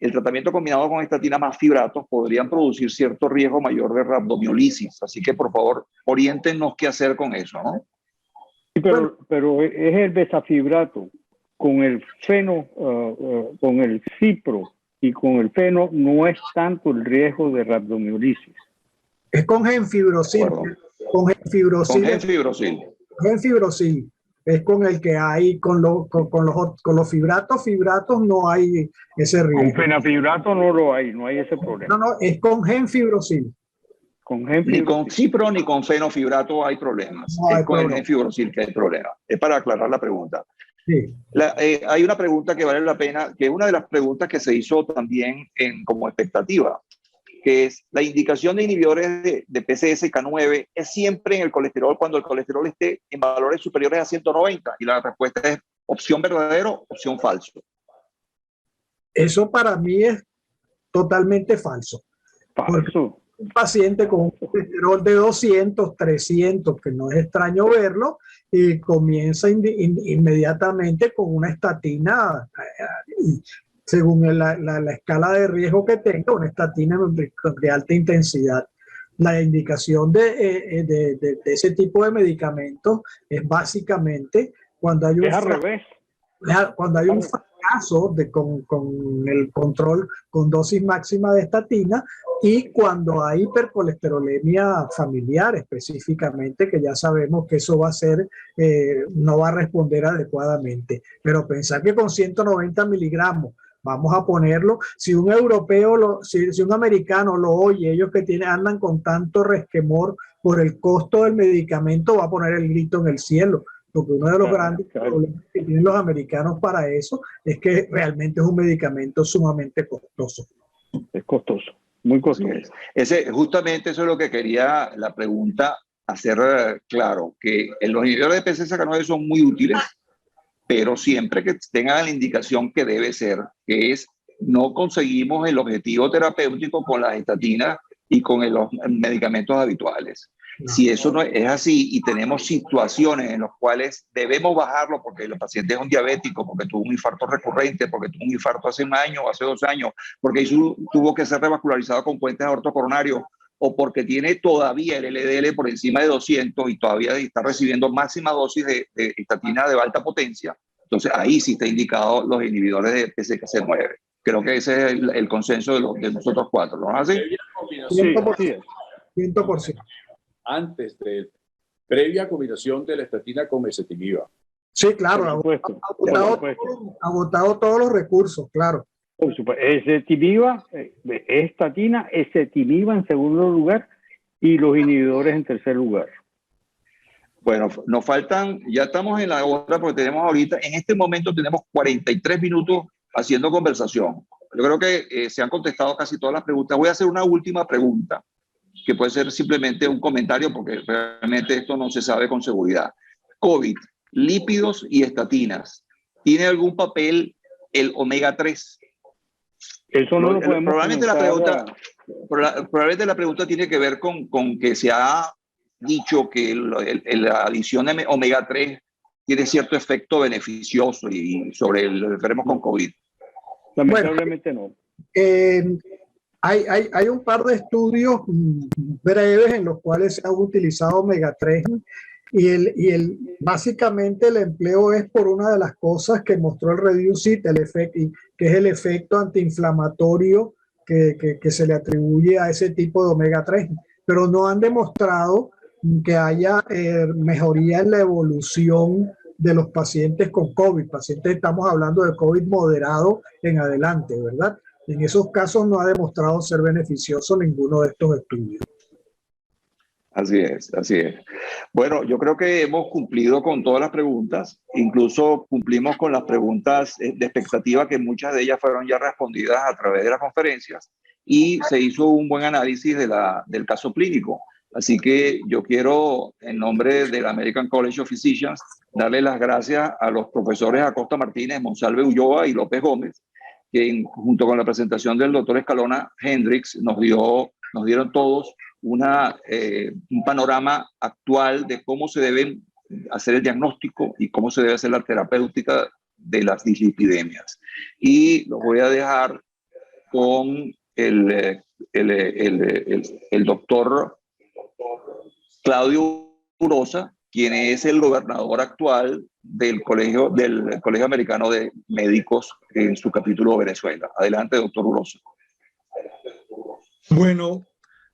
el tratamiento combinado con estatina más fibratos podrían producir cierto riesgo mayor de rhabdomiolisis. Así que, por favor, oriéntenos qué hacer con eso, ¿no? Sí, pero es el besafibrato. Con el feno, con el cipro y con el feno no es tanto el riesgo de rhabdomiolisis. Es con genfibrosil. Con genfibrosil es con el que hay, con los fibratos no hay ese riesgo. Con fenafibrato no hay ese problema. No, es con genfibrosil. Ni con cipro ni con fenofibrato hay problemas. Es con el genfibrosil que hay problema. Es para aclarar la pregunta. Sí. Hay una pregunta que vale la pena, que es una de las preguntas que se hizo también como expectativa, que es la indicación de inhibidores de PCSK9 es siempre en el colesterol cuando el colesterol esté en valores superiores a 190, y la respuesta es opción verdadero, opción falso. Eso para mí es totalmente falso. Falso. Un paciente con un colesterol de 200, 300, que no es extraño verlo, y comienza inmediatamente con una estatina, según la escala de riesgo que tenga, una estatina de alta intensidad. La indicación de ese tipo de medicamentos es básicamente cuando hay un fracaso con el control con dosis máxima de estatina, y cuando hay hipercolesterolemia familiar específicamente, que ya sabemos que eso va a ser, no va a responder adecuadamente. Pero pensar que con 190 miligramos vamos a ponerlo, si un europeo, si un americano lo oye, ellos que andan con tanto resquemor por el costo del medicamento, va a poner el grito en el cielo. Porque uno de los grandes problemas que tienen los americanos para eso es que realmente es un medicamento sumamente costoso. Es costoso, muy costoso. Justamente eso es lo que quería la pregunta hacer claro, que los inhibidores de PCSK9 son muy útiles, pero siempre que tengan la indicación que debe ser, que es no conseguimos el objetivo terapéutico con las estatinas y con los medicamentos habituales. Si eso no es así y tenemos situaciones en las cuales debemos bajarlo porque el paciente es un diabético, porque tuvo un infarto recurrente, porque tuvo un infarto hace un año o hace 2 años, porque tuvo que ser revascularizado con puentes aortocoronarios, o porque tiene todavía el LDL por encima de 200 y todavía está recibiendo máxima dosis de estatina de alta potencia, entonces ahí sí está indicado los inhibidores de PCSK9. Creo que ese es el consenso de nosotros 4, ¿no es así? 100%. 100%. Antes de previa combinación de la estatina con mesetimib. Sí, claro, agotado todos los recursos, claro. Por supuesto, estatina, ezetimiba en segundo lugar y los inhibidores en tercer lugar. Bueno, nos faltan, ya estamos en la hora porque tenemos ahorita, en este momento tenemos 43 minutos haciendo conversación. Yo creo que se han contestado casi todas las preguntas. Voy a hacer una última pregunta. que puede ser simplemente un comentario porque realmente esto no se sabe con seguridad. COVID, lípidos y estatinas. ¿Tiene algún papel el omega 3? Eso no lo podemos Probablemente comentar. probablemente la pregunta tiene que ver con que se ha dicho que la adición de omega 3 tiene cierto efecto beneficioso y sobre los enfermos con COVID. Lamentablemente no. Hay un par de estudios breves en los cuales se ha utilizado omega 3 básicamente el empleo es por una de las cosas que mostró el Reducit, que es el efecto antiinflamatorio que se le atribuye a ese tipo de omega 3, pero no han demostrado que haya mejoría en la evolución de los pacientes con COVID. Pacientes, estamos hablando de COVID moderado en adelante, ¿verdad? En esos casos no ha demostrado ser beneficioso ninguno de estos estudios. Así es, así es. Bueno, yo creo que hemos cumplido con todas las preguntas, incluso cumplimos con las preguntas de expectativa, que muchas de ellas fueron ya respondidas a través de las conferencias, y se hizo un buen análisis del caso clínico. Así que yo quiero, en nombre del American College of Physicians, darle las gracias a los profesores Acosta Martínez, Monsalve Ulloa y López Gómez, que junto con la presentación del doctor Escalona Hendrix nos dieron todos un panorama actual de cómo se deben hacer el diagnóstico y cómo se debe hacer la terapéutica de las dislipidemias. Y los voy a dejar con el doctor Claudio Urosa, quien es el gobernador actual del Colegio Americano de Médicos en su capítulo Venezuela. Adelante, doctor Urosa. Bueno,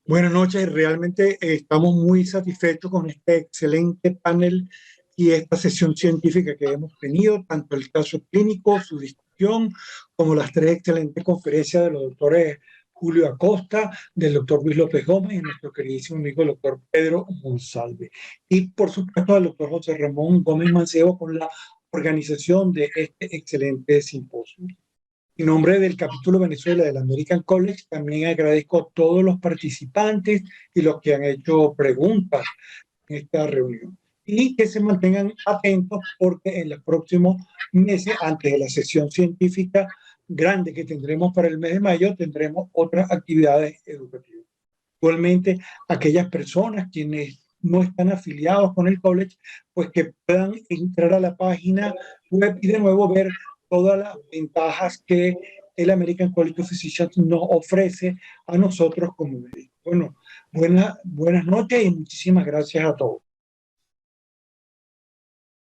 buenas noches. Realmente estamos muy satisfechos con este excelente panel y esta sesión científica que hemos tenido, tanto el caso clínico, su discusión, como las tres excelentes conferencias de los doctores Julio Acosta, del doctor Luis López Gómez y nuestro queridísimo amigo el doctor Pedro Monsalve. Y por supuesto al doctor José Ramón Gómez Mancebo con la organización de este excelente simposio. En nombre del capítulo Venezuela del American College, también agradezco a todos los participantes y los que han hecho preguntas en esta reunión. Y que se mantengan atentos porque en los próximos meses, antes de la sesión científica grande que tendremos para el mes de mayo, tendremos otras actividades educativas. Igualmente, aquellas personas quienes no están afiliados con el college, pues que puedan entrar a la página web y de nuevo ver todas las ventajas que el American College of Physicians nos ofrece a nosotros como médicos. Bueno, buenas noches y muchísimas gracias a todos.